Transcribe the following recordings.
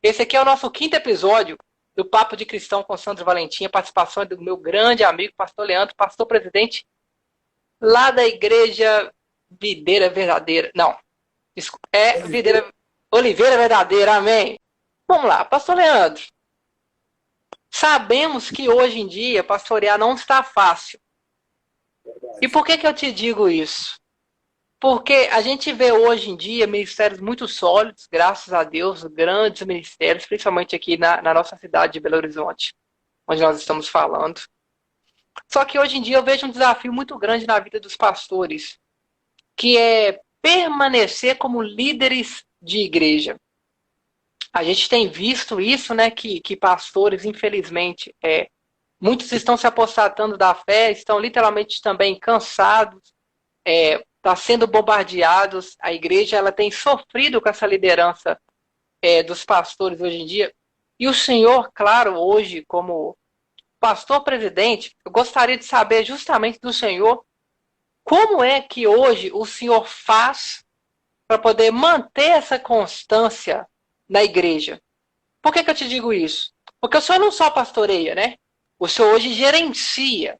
Esse aqui é o nosso quinto episódio do Papo de Cristão com Sandro Valentim, a participação do meu grande amigo, pastor Leandro, pastor presidente, lá da igreja Videira Verdadeira. Não, desculpa, Videira Oliveira Verdadeira, amém. Vamos lá, pastor Leandro. Sabemos que hoje em dia pastorear não está fácil. E por que eu te digo isso? Porque a gente vê hoje em dia ministérios muito sólidos, graças a Deus, grandes ministérios, principalmente aqui na nossa cidade de Belo Horizonte, onde nós estamos falando. Só que hoje em dia eu vejo um desafio muito grande na vida dos pastores, que é permanecer como líderes de igreja. A gente tem visto isso, né, que pastores, infelizmente, muitos estão se apostatando da fé, estão literalmente também cansados, está sendo bombardeados. A igreja ela tem sofrido com essa liderança dos pastores hoje em dia. E o senhor, claro, hoje, como pastor presidente, eu gostaria de saber justamente do senhor como é que hoje o senhor faz para poder manter essa constância na igreja. Por que eu te digo isso? Porque o senhor não só pastoreia, né? O senhor hoje gerencia.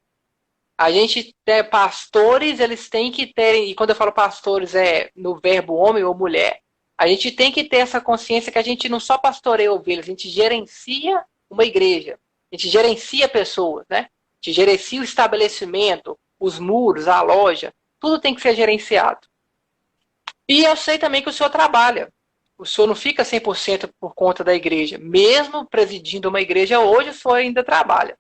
A gente tem pastores, eles têm que terem, e quando eu falo pastores é no verbo homem ou mulher, a gente tem que ter essa consciência que a gente não só pastoreia ovelhas, a gente gerencia uma igreja, a gente gerencia pessoas, né? A gente gerencia o estabelecimento, os muros, a loja, tudo tem que ser gerenciado. E eu sei também que o senhor trabalha. O senhor não fica 100% por conta da igreja. Mesmo presidindo uma igreja hoje, o senhor ainda trabalha.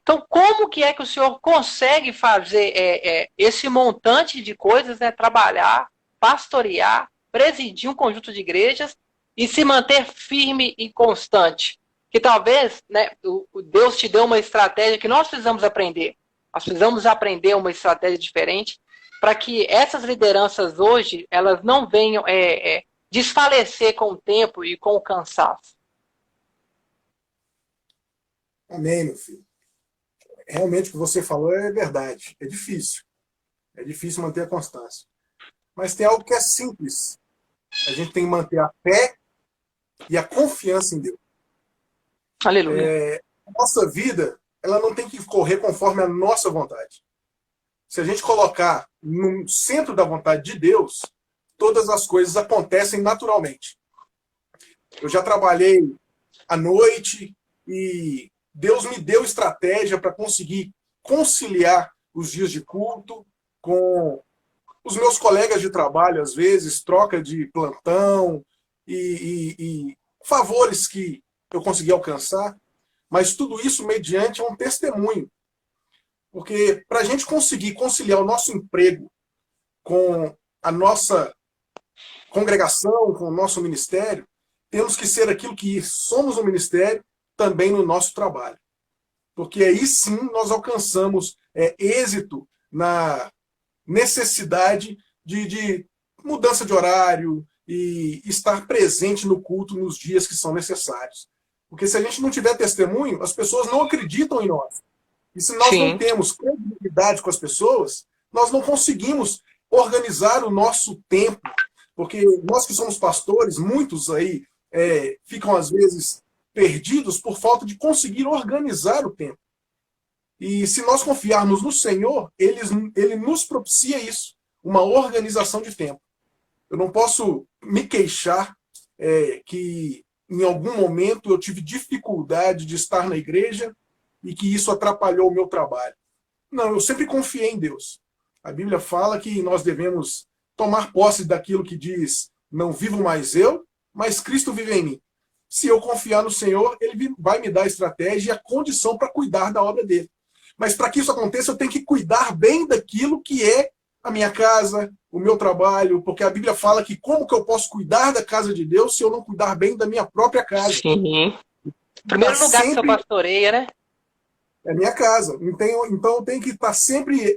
Então, como que é que o senhor consegue fazer esse montante de coisas, né? Trabalhar, pastorear, presidir um conjunto de igrejas e se manter firme e constante? Que talvez, né, o Deus te deu uma estratégia que nós precisamos aprender. Nós precisamos aprender uma estratégia diferente para que essas lideranças hoje elas não venham desfalecer com o tempo e com o cansaço. Amém, meu filho. Realmente o que você falou é verdade. É difícil. É difícil manter a constância. Mas tem algo que é simples. A gente tem que manter a fé e a confiança em Deus. Aleluia. A nossa vida, ela não tem que correr conforme a nossa vontade. Se a gente colocar no centro da vontade de Deus, todas as coisas acontecem naturalmente. Eu já trabalhei à noite e Deus me deu estratégia para conseguir conciliar os dias de culto com os meus colegas de trabalho, às vezes, troca de plantão e favores que eu consegui alcançar, mas tudo isso mediante um testemunho. Porque para a gente conseguir conciliar o nosso emprego com a nossa congregação, com o nosso ministério, temos que ser aquilo que somos no ministério, também no nosso trabalho. Porque aí sim nós alcançamos êxito na necessidade de mudança de horário e estar presente no culto nos dias que são necessários. Porque se a gente não tiver testemunho, as pessoas não acreditam em nós. E se nós não temos credibilidade com as pessoas, nós não conseguimos organizar o nosso tempo. Porque nós que somos pastores, muitos aí ficam às vezes perdidos por falta de conseguir organizar o tempo. E se nós confiarmos no Senhor, Ele nos propicia isso, uma organização de tempo. Eu não posso me queixar que em algum momento eu tive dificuldade de estar na igreja e que isso atrapalhou o meu trabalho. Não, eu sempre confiei em Deus. A Bíblia fala que nós devemos tomar posse daquilo que diz: não vivo mais eu, mas Cristo vive em mim. Se eu confiar no Senhor, Ele vai me dar a estratégia e a condição para cuidar da obra dele. Mas para que isso aconteça, eu tenho que cuidar bem daquilo que é a minha casa, o meu trabalho, porque a Bíblia fala que como que eu posso cuidar da casa de Deus se eu não cuidar bem da minha própria casa? Sim. Primeiro lugar que você pastoreia, né? É a minha casa. Então eu tenho que estar sempre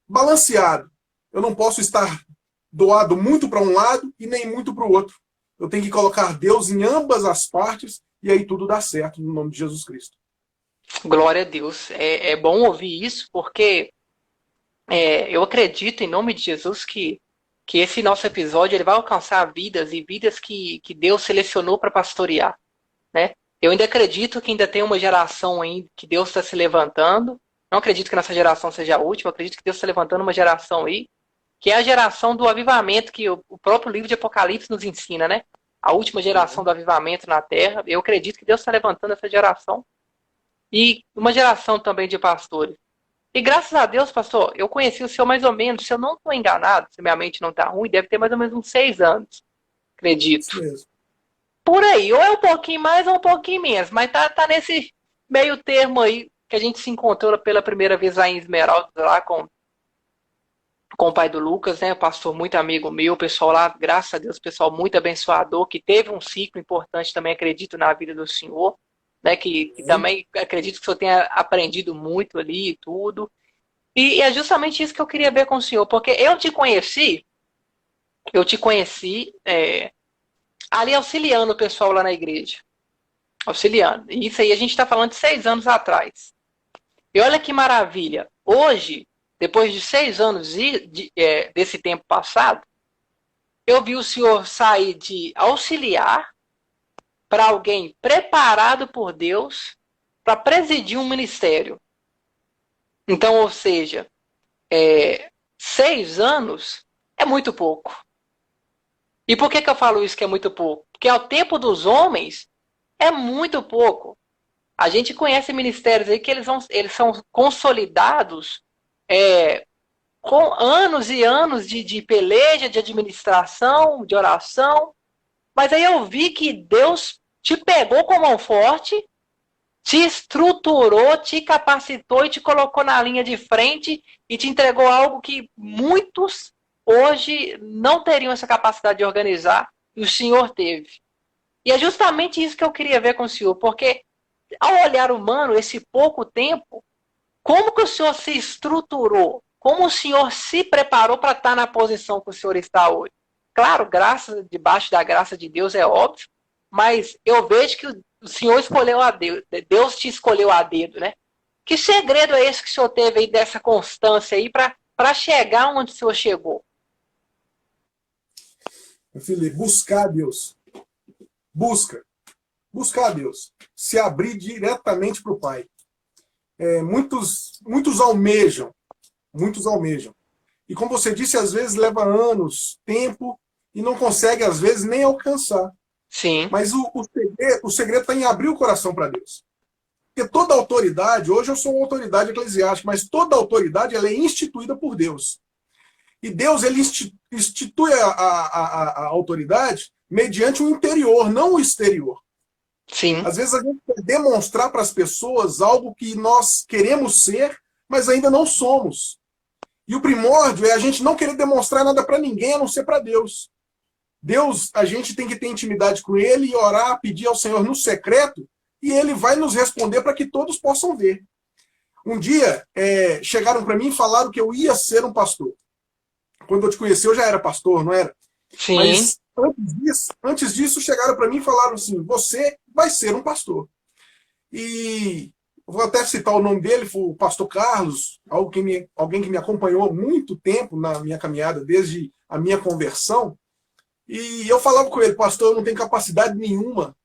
balanceado. Eu não posso estar doado muito para um lado e nem muito para o outro. Eu tenho que colocar Deus em ambas as partes e aí tudo dá certo, no nome de Jesus Cristo. Glória a Deus. É bom ouvir isso, porque eu acredito, em nome de Jesus, que que esse nosso episódio ele vai alcançar vidas e vidas que Deus selecionou para pastorear, né? Eu ainda acredito que ainda tem uma geração aí que Deus está se levantando. Não acredito que nossa geração seja a última, acredito que Deus está levantando uma geração aí, que é a geração do avivamento, que o próprio livro de Apocalipse nos ensina, né? A última geração do avivamento na Terra. Eu acredito que Deus está levantando essa geração. E uma geração também de pastores. E graças a Deus, pastor, eu conheci o senhor mais ou menos, se eu não estou enganado, se minha mente não está ruim, deve ter mais ou menos uns 6 anos, acredito. Isso mesmo. Por aí, ou é um pouquinho mais ou um pouquinho menos, mas tá nesse meio termo aí que a gente se encontrou pela primeira vez lá em Esmeralda, lá com o pai do Lucas, né, pastor muito amigo meu, pessoal lá, graças a Deus, pessoal muito abençoador, que teve um ciclo importante também, acredito, na vida do senhor, né, que também acredito que o senhor tenha aprendido muito ali e tudo. E é justamente isso que eu queria ver com o senhor, porque eu te conheci ali auxiliando o pessoal lá na igreja. Auxiliando. E isso aí a gente está falando de 6 anos atrás. E olha que maravilha. Hoje, depois de 6 anos desse tempo passado, eu vi o senhor sair de auxiliar para alguém preparado por Deus para presidir um ministério. Então, ou seja, 6 anos é muito pouco. E por que eu falo isso que é muito pouco? Porque ao tempo dos homens é muito pouco. A gente conhece ministérios aí que eles são consolidados com anos e anos de peleja, de administração, de oração. Mas aí eu vi que Deus te pegou com a mão forte, te estruturou, te capacitou e te colocou na linha de frente e te entregou algo que muitos hoje não teriam essa capacidade de organizar e o senhor teve. E é justamente isso que eu queria ver com o senhor, porque ao olhar humano, esse pouco tempo, como que o senhor se estruturou? Como o senhor se preparou para estar na posição que o senhor está hoje? Claro, debaixo da graça de Deus é óbvio, mas eu vejo que o senhor escolheu a Deus, Deus te escolheu a dedo, né? Que segredo é esse que o senhor teve aí dessa constância aí para chegar onde o senhor chegou? Meu filho, buscar a Deus. Buscar a Deus. Se abrir diretamente para o Pai. Muitos almejam. E como você disse, às vezes leva anos, tempo, e não consegue, às vezes, nem alcançar. Sim. Mas o segredo está em abrir o coração para Deus. Porque toda autoridade, hoje eu sou uma autoridade eclesiástica, mas toda autoridade ela é instituída por Deus. E Deus ele institui a autoridade mediante o interior, não o exterior. Sim. Às vezes a gente quer demonstrar para as pessoas algo que nós queremos ser, mas ainda não somos. E o primórdio é a gente não querer demonstrar nada para ninguém, a não ser para Deus. Deus, a gente tem que ter intimidade com Ele e orar, pedir ao Senhor no secreto, e Ele vai nos responder para que todos possam ver. Um dia, chegaram para mim e falaram que eu ia ser um pastor. Quando eu te conheci, eu já era pastor, não era? Sim. Mas antes disso, chegaram para mim e falaram assim, você vai ser um pastor. E vou até citar o nome dele, foi o pastor Carlos, alguém que me acompanhou há muito tempo na minha caminhada, desde a minha conversão. E eu falava com ele, pastor, eu não tenho capacidade nenhuma,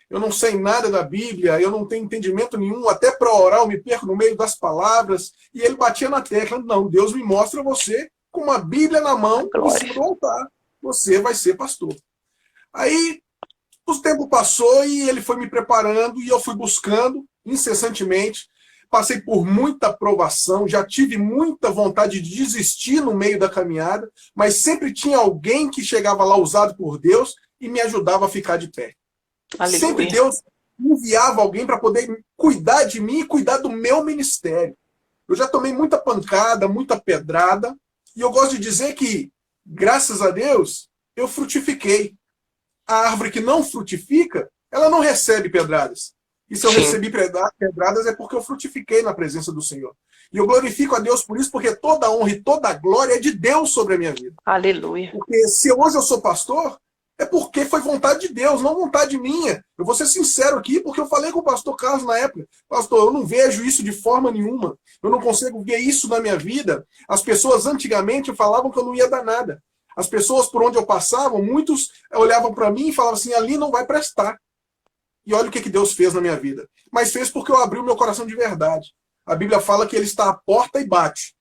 eu não sei nada da Bíblia, eu não tenho entendimento nenhum, até para orar eu me perco no meio das palavras. E ele batia na tecla, não, Deus me mostra você com uma Bíblia na mão, em cima do altar. Você vai ser pastor. Aí, o tempo passou e ele foi me preparando e eu fui buscando incessantemente. Passei por muita provação, já tive muita vontade de desistir no meio da caminhada, mas sempre tinha alguém que chegava lá usado por Deus e me ajudava a ficar de pé. Aleluia. Sempre Deus enviava alguém para poder cuidar de mim e cuidar do meu ministério. Eu já tomei muita pancada, muita pedrada, e eu gosto de dizer que, graças a Deus, eu frutifiquei. A árvore que não frutifica, ela não recebe pedradas. E se eu recebi pedradas é porque eu frutifiquei na presença do Senhor. E eu glorifico a Deus por isso, porque toda a honra e toda a glória é de Deus sobre a minha vida. Aleluia. Porque se hoje eu sou pastor, é porque foi vontade de Deus, não vontade minha. Eu vou ser sincero aqui, porque eu falei com o pastor Carlos na época. Pastor, eu não vejo isso de forma nenhuma. Eu não consigo ver isso na minha vida. As pessoas antigamente falavam que eu não ia dar nada. As pessoas por onde eu passava, muitos olhavam para mim e falavam assim, ali não vai prestar. E olha o que Deus fez na minha vida. Mas fez porque eu abri o meu coração de verdade. A Bíblia fala que ele está à porta e bate.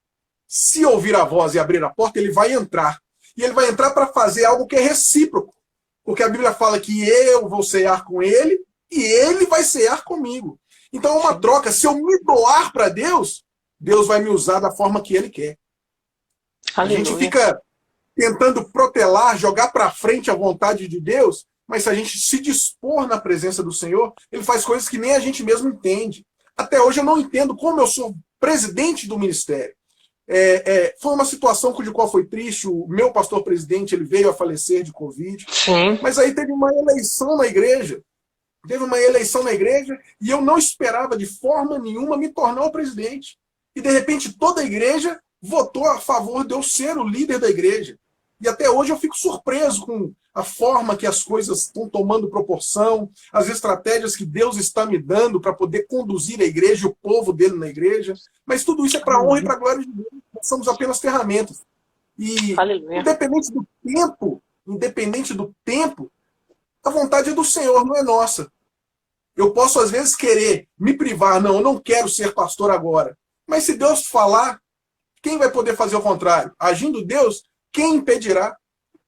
Se ouvir a voz e abrir a porta, ele vai entrar. E ele vai entrar para fazer algo que é recíproco. Porque a Bíblia fala que eu vou cear com ele e ele vai cear comigo. Então é uma troca. Se eu me doar para Deus, Deus vai me usar da forma que ele quer. Aleluia. A gente fica tentando protelar, jogar para frente a vontade de Deus, mas se a gente se dispor na presença do Senhor, ele faz coisas que nem a gente mesmo entende. Até hoje eu não entendo como eu sou presidente do ministério. Foi uma situação de qual foi triste. O meu pastor presidente ele veio a falecer de Covid. Sim. Mas aí teve uma eleição na igreja. E eu não esperava de forma nenhuma me tornar o presidente. E de repente toda a igreja votou a favor de eu ser o líder da igreja. E até hoje eu fico surpreso com a forma que as coisas estão tomando proporção, as estratégias que Deus está me dando para poder conduzir a igreja, o povo dele na igreja. Mas tudo isso é para a honra e para a glória de Deus. Nós somos apenas ferramentas. E Aleluia. independente do tempo, a vontade é do Senhor, não é nossa. Eu posso às vezes querer me privar, não, eu não quero ser pastor agora. Mas se Deus falar, quem vai poder fazer o contrário? Agindo Deus, quem impedirá?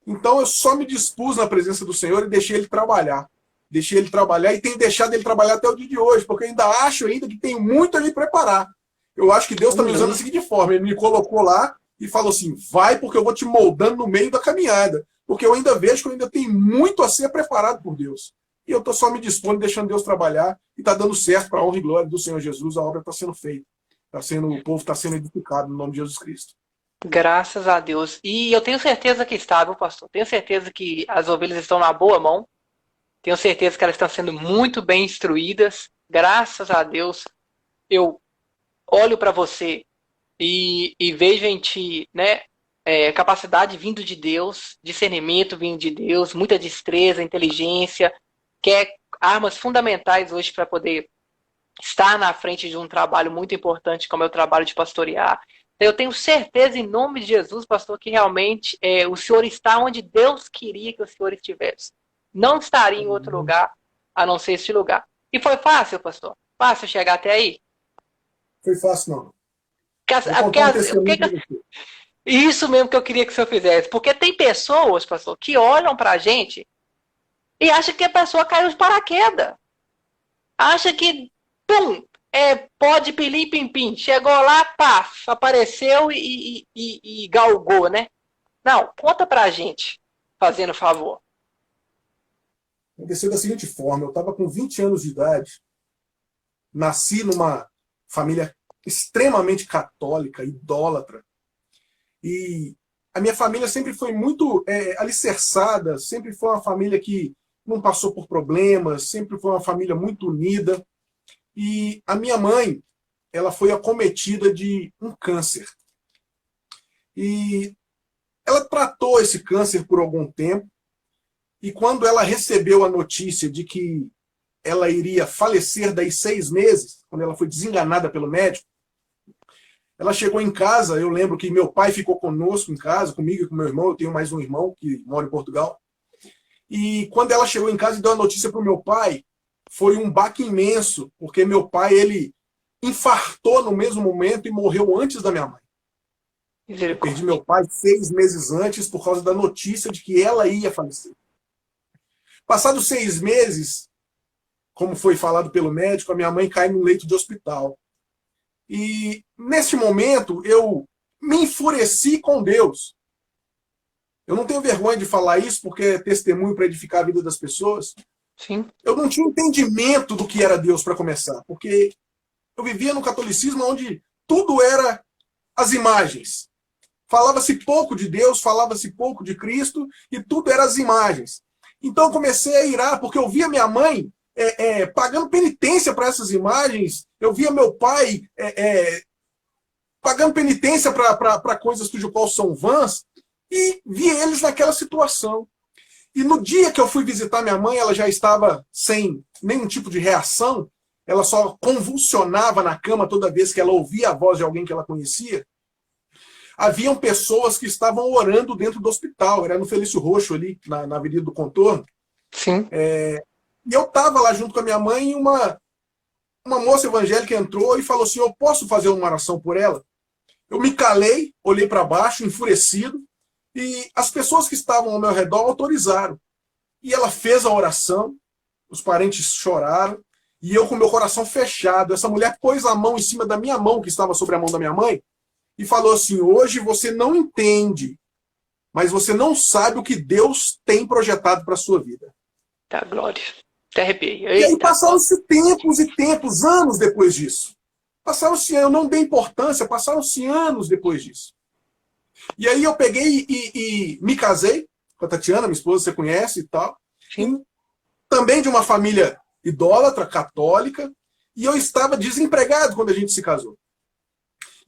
Então eu só me dispus na presença do Senhor e deixei ele trabalhar. Deixei ele trabalhar e tenho deixado ele trabalhar até o dia de hoje, porque eu ainda acho que tem muito a me preparar. Eu acho que Deus está me usando da seguinte forma, ele me colocou lá e falou assim, vai porque eu vou te moldando no meio da caminhada. Porque eu ainda vejo que eu ainda tenho muito a ser preparado por Deus. E eu estou só me dispondo, deixando Deus trabalhar e está dando certo para a honra e glória do Senhor Jesus, a obra está sendo feita. O povo está sendo edificado no nome de Jesus Cristo. Graças a Deus. E eu tenho certeza que está, viu, pastor? Tenho certeza que as ovelhas estão na boa mão. Tenho certeza que elas estão sendo muito bem instruídas. Graças a Deus. Eu olho para você e vejo em ti, né, capacidade vindo de Deus, discernimento vindo de Deus, muita destreza, inteligência, que é armas fundamentais hoje para poder estar na frente de um trabalho muito importante como é o trabalho de pastorear. Eu tenho certeza, em nome de Jesus, pastor, que realmente o senhor está onde Deus queria que o senhor estivesse. Não estaria em outro lugar, a não ser este lugar. E foi fácil, pastor? Fácil chegar até aí? Foi fácil, não. Isso mesmo que eu queria que o senhor fizesse. Porque tem pessoas, pastor, que olham pra gente e acham que a pessoa caiu de paraquedas. Acha que, pum, pode pilim pim pim. Chegou lá, pá, apareceu e galgou, né? Não, conta pra gente, fazendo favor. Aconteceu da seguinte forma, eu estava com 20 anos de idade, nasci numa família extremamente católica, idólatra, e a minha família sempre foi muito alicerçada, sempre foi uma família que não passou por problemas, sempre foi uma família muito unida. E a minha mãe, ela foi acometida de um câncer. E ela tratou esse câncer por algum tempo, e quando ela recebeu a notícia de que ela iria falecer daí 6 meses, quando ela foi desenganada pelo médico, ela chegou em casa, eu lembro que meu pai ficou conosco em casa, comigo e com meu irmão, eu tenho mais um irmão que mora em Portugal, e quando ela chegou em casa e deu a notícia para o meu pai, foi um baque imenso, porque meu pai, ele infartou no mesmo momento e morreu antes da minha mãe. Eu perdi meu pai 6 meses antes por causa da notícia de que ela ia falecer. Passados 6 meses, como foi falado pelo médico, a minha mãe cai no leito de hospital. E neste momento eu me enfureci com Deus. Eu não tenho vergonha de falar isso porque é testemunho para edificar a vida das pessoas. Sim. Eu não tinha entendimento do que era Deus para começar, porque eu vivia no catolicismo onde tudo era as imagens. Falava-se pouco de Deus, falava-se pouco de Cristo e tudo era as imagens. Então eu comecei a irar, porque eu via minha mãe pagando penitência para essas imagens, eu via meu pai pagando penitência para coisas cujo qual são vãs, e via eles naquela situação. E no dia que eu fui visitar minha mãe, ela já estava sem nenhum tipo de reação, ela só convulsionava na cama toda vez que ela ouvia a voz de alguém que ela conhecia. haviam pessoas que estavam orando dentro do hospital. Era no Felício Roxo, ali, na Avenida do Contorno. Sim. E eu estava lá junto com a minha mãe e uma moça evangélica entrou e falou assim, eu posso fazer uma oração por ela? Eu me calei, olhei para baixo, enfurecido, e as pessoas que estavam ao meu redor autorizaram. E ela fez a oração, os parentes choraram, e eu com meu coração fechado. Essa mulher pôs a mão em cima da minha mão, que estava sobre a mão da minha mãe, e falou assim, hoje você não entende, mas você não sabe o que Deus tem projetado para a sua vida. Tá, glória. Até arrepiei. E aí passaram-se tempos e tempos, anos depois disso. Passaram-se, eu não dei importância, passaram-se anos depois disso. E aí eu peguei e me casei com a Tatiana, minha esposa, você conhece e tal. Sim. Também de uma família idólatra, católica, e eu estava desempregado quando a gente se casou.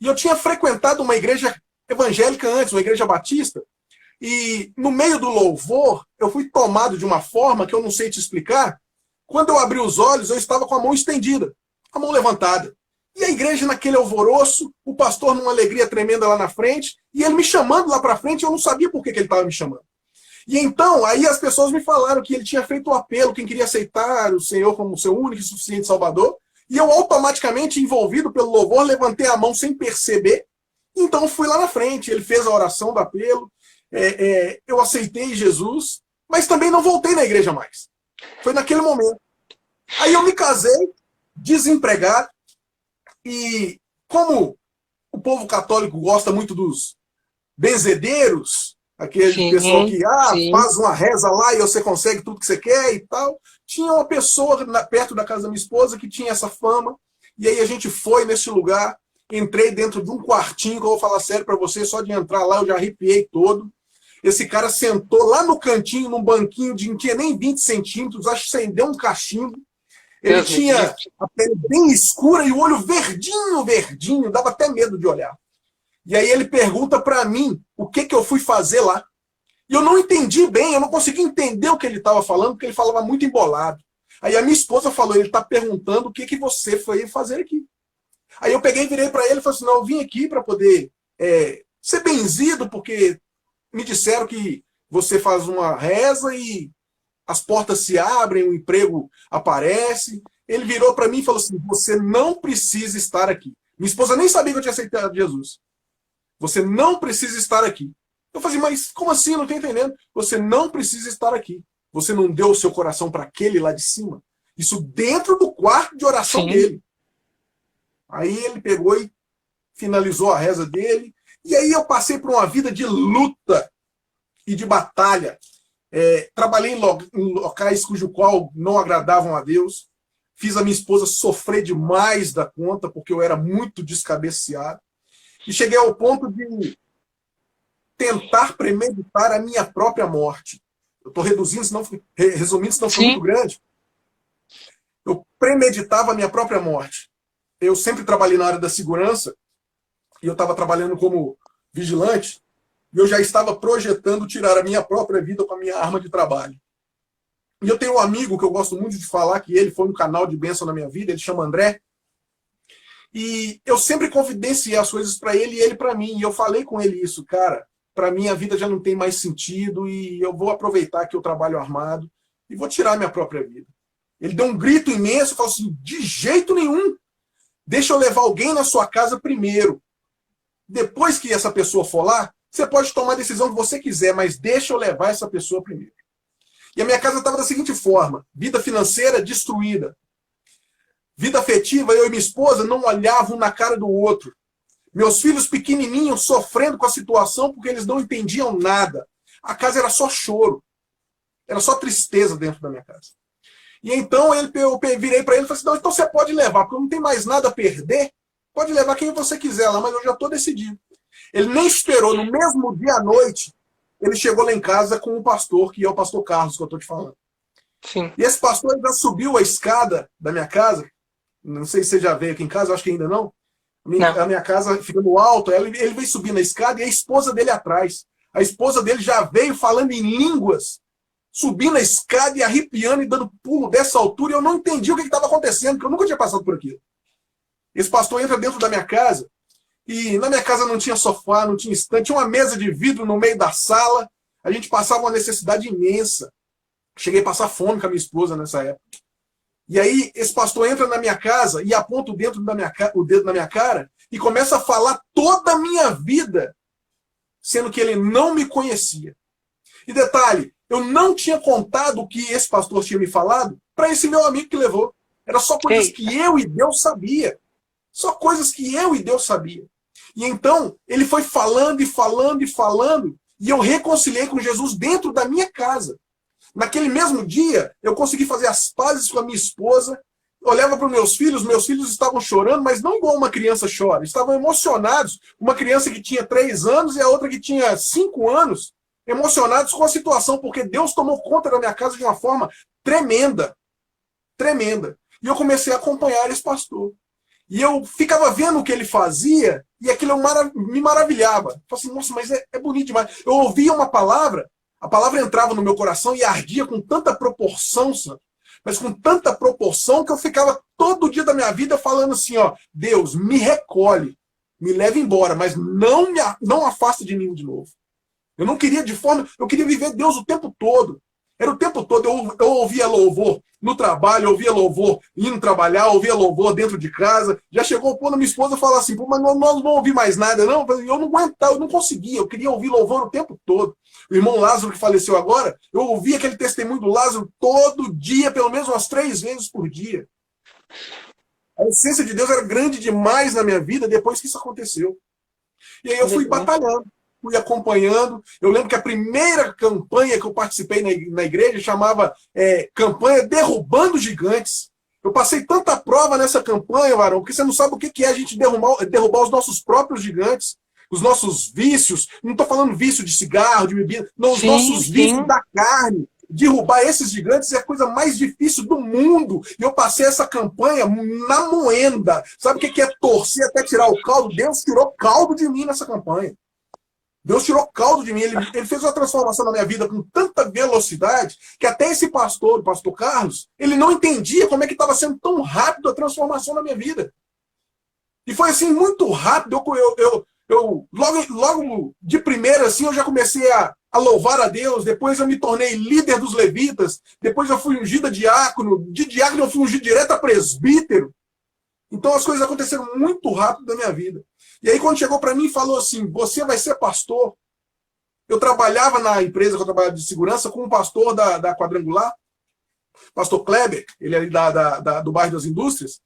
E eu tinha frequentado uma igreja evangélica antes, uma igreja batista, e no meio do louvor, eu fui tomado de uma forma que eu não sei te explicar. Quando eu abri os olhos, eu estava com a mão estendida, a mão levantada. E a igreja naquele alvoroço, o pastor numa alegria tremenda lá na frente, e ele me chamando lá para frente, eu não sabia por que ele estava me chamando. E então, aí as pessoas me falaram que ele tinha feito o apelo, quem queria aceitar o Senhor como seu único e suficiente Salvador, e eu automaticamente, envolvido pelo louvor, levantei a mão sem perceber, então fui lá na frente, ele fez a oração do apelo, eu aceitei Jesus, mas também não voltei na igreja mais. Foi naquele momento. Aí eu me casei, desempregado, e como o povo católico gosta muito dos benzedeiros, aquele pessoal que faz uma reza lá e você consegue tudo que você quer e tal, tinha uma pessoa perto da casa da minha esposa que tinha essa fama, e aí a gente foi nesse lugar, entrei dentro de um quartinho, que eu vou falar sério para você, só de entrar lá eu já arrepiei todo. Esse cara sentou lá no cantinho, num banquinho de não tinha nem 20 centímetros, acendeu um cachimbo. Ele tinha a pele bem escura e o olho verdinho, verdinho, dava até medo de olhar. E aí ele pergunta para mim o que eu fui fazer lá. E eu não entendi bem, eu não consegui entender o que ele estava falando, porque ele falava muito embolado. Aí a minha esposa falou, ele está perguntando o que você foi fazer aqui. Aí eu peguei e virei para ele e falei assim, não, eu vim aqui para poder ser benzido, porque me disseram que você faz uma reza e as portas se abrem, o emprego aparece. Ele virou para mim e falou assim, você não precisa estar aqui. Minha esposa nem sabia que eu tinha aceitado Jesus. Você não precisa estar aqui. Eu falei, mas como assim? Eu não estou entendendo. Você não precisa estar aqui. Você não deu o seu coração para aquele lá de cima? Isso dentro do quarto de oração dele. Aí ele pegou e finalizou a reza dele. E aí eu passei por uma vida de luta e de batalha. Trabalhei em locais cujo qual não agradavam a Deus. Fiz a minha esposa sofrer demais da conta, porque eu era muito descabeceado. E cheguei ao ponto de tentar premeditar a minha própria morte. Eu estou resumindo, senão foi muito grande. Eu premeditava a minha própria morte. Eu sempre trabalhei na área da segurança, e eu estava trabalhando como vigilante, e eu já estava projetando tirar a minha própria vida com a minha arma de trabalho. E eu tenho um amigo que eu gosto muito de falar, que ele foi um canal de bênção na minha vida, ele chama André, e eu sempre confidenciei as coisas para ele e ele para mim, e eu falei com ele isso, cara, para mim a vida já não tem mais sentido, e eu vou aproveitar que eu trabalho armado, e vou tirar minha própria vida. Ele deu um grito imenso e falou assim, de jeito nenhum, deixa eu levar alguém na sua casa primeiro. Depois que essa pessoa for lá, você pode tomar a decisão que você quiser, mas deixa eu levar essa pessoa primeiro. E a minha casa estava da seguinte forma, vida financeira destruída. Vida afetiva, eu e minha esposa não olhavam um na cara do outro. Meus filhos pequenininhos sofrendo com a situação porque eles não entendiam nada. A casa era só choro. Era só tristeza dentro da minha casa. E então eu virei para ele e falei assim, não, então você pode levar, porque não tem mais nada a perder. Pode levar quem você quiser lá, mas eu já estou decidido. Ele nem esperou, no mesmo dia à noite, ele chegou lá em casa com um pastor, que é o pastor Carlos, que eu estou te falando. Sim. E esse pastor já subiu a escada da minha casa. Não sei se você já veio aqui em casa, acho que ainda não. A minha casa fica no alto, ele veio subir na escada e a esposa dele atrás. A esposa dele já veio falando em línguas, subindo a escada e arrepiando e dando pulo dessa altura. E eu não entendi o que estava acontecendo, porque eu nunca tinha passado por aquilo. Esse pastor entra dentro da minha casa E na minha casa não tinha sofá, não tinha estante, tinha uma mesa de vidro no meio da sala. A gente passava uma necessidade imensa. Cheguei a passar fome com a minha esposa nessa época. E aí esse pastor entra na minha casa e aponta o dedo na minha cara e começa a falar toda a minha vida, sendo que ele não me conhecia. E detalhe, eu não tinha contado o que esse pastor tinha me falado para esse meu amigo que levou. Era só coisas que eu e Deus sabia. Só coisas que eu e Deus sabia. E então, ele foi falando e falando e falando, e eu reconciliei com Jesus dentro da minha casa. Naquele mesmo dia, eu consegui fazer as pazes com a minha esposa, olhava para os meus filhos estavam chorando, mas não igual uma criança chora, estavam emocionados. Uma criança que tinha 3 anos e a outra que tinha 5 anos, emocionados com a situação, porque Deus tomou conta da minha casa de uma forma tremenda. Tremenda. E eu comecei a acompanhar esse pastor. E eu ficava vendo o que ele fazia, e aquilo me maravilhava. Eu falei assim, nossa, mas é bonito demais. Eu ouvia uma palavra, a palavra entrava no meu coração e ardia com tanta proporção, Santo, mas com tanta proporção que eu ficava todo dia da minha vida falando assim, ó, Deus, me recolhe, me leve embora, mas não afasta de mim de novo. Eu não queria eu queria viver Deus o tempo todo. Era o tempo todo, eu ouvia louvor no trabalho, eu ouvia louvor indo trabalhar, eu ouvia louvor dentro de casa. Já chegou o ponto da minha esposa falar assim, pô, mas nós não vamos ouvir mais nada, não. Eu não aguentava, eu não conseguia, eu queria ouvir louvor o tempo todo. O irmão Lázaro, que faleceu agora, eu ouvia aquele testemunho do Lázaro todo dia, pelo menos umas 3 vezes por dia. A essência de Deus era grande demais na minha vida depois que isso aconteceu. E aí eu fui batalhando, fui acompanhando. Eu lembro que a primeira campanha que eu participei na igreja chamava campanha Derrubando Gigantes. Eu passei tanta prova nessa campanha, varão, porque você não sabe o que é a gente derrubar os nossos próprios gigantes, os nossos vícios. Não estou falando vício de cigarro, de bebida, não, os nossos vícios da carne. Derrubar esses gigantes é a coisa mais difícil do mundo. E eu passei essa campanha na moenda. Sabe o que é torcer até tirar o caldo? Deus tirou caldo de mim nessa campanha. Deus tirou caldo de mim. Ele fez uma transformação na minha vida com tanta velocidade que até esse pastor, o pastor Carlos, ele não entendia como é que estava sendo tão rápido a transformação na minha vida. E foi assim, muito rápido. Eu logo de primeira, assim, eu já comecei a louvar a Deus. Depois eu me tornei líder dos levitas. Depois eu fui ungido a diácono. De diácono eu fui ungido direto a presbítero. Então as coisas aconteceram muito rápido na minha vida. E aí quando chegou para mim e falou assim, você vai ser pastor. Eu trabalhava na empresa que eu trabalhava de segurança com um pastor da Quadrangular, pastor Kleber, ele é ali do bairro das Indústrias.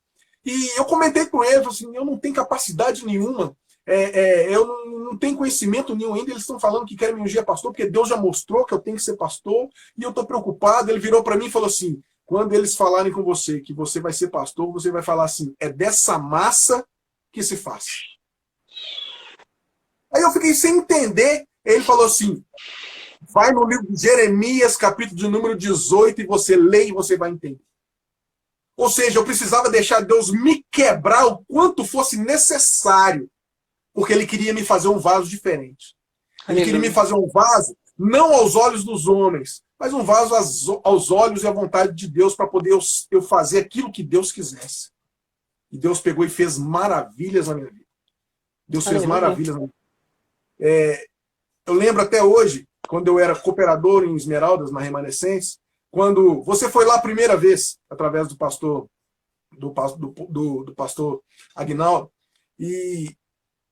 E eu comentei com ele, falei assim, eu não tenho capacidade nenhuma, eu não tenho conhecimento nenhum ainda, eles estão falando que querem me ungir a pastor, porque Deus já mostrou que eu tenho que ser pastor, e eu estou preocupado. Ele virou para mim e falou assim, quando eles falarem com você que você vai ser pastor, você vai falar assim, é dessa massa que se faz. Aí eu fiquei sem entender. Ele falou assim, vai no livro de Jeremias, capítulo de número 18, e você lê e você vai entender. Ou seja, eu precisava deixar Deus me quebrar o quanto fosse necessário, porque Ele queria me fazer um vaso diferente. Ele queria me fazer um vaso, não aos olhos dos homens, mas um vaso aos olhos e à vontade de Deus, para poder eu fazer aquilo que Deus quisesse. E Deus pegou e fez maravilhas na minha vida. Deus fez maravilhas na minha vida. Eu lembro até hoje, quando eu era cooperador em Esmeraldas, na Remanescentes, quando você foi lá a primeira vez, através do pastor Aguinaldo, e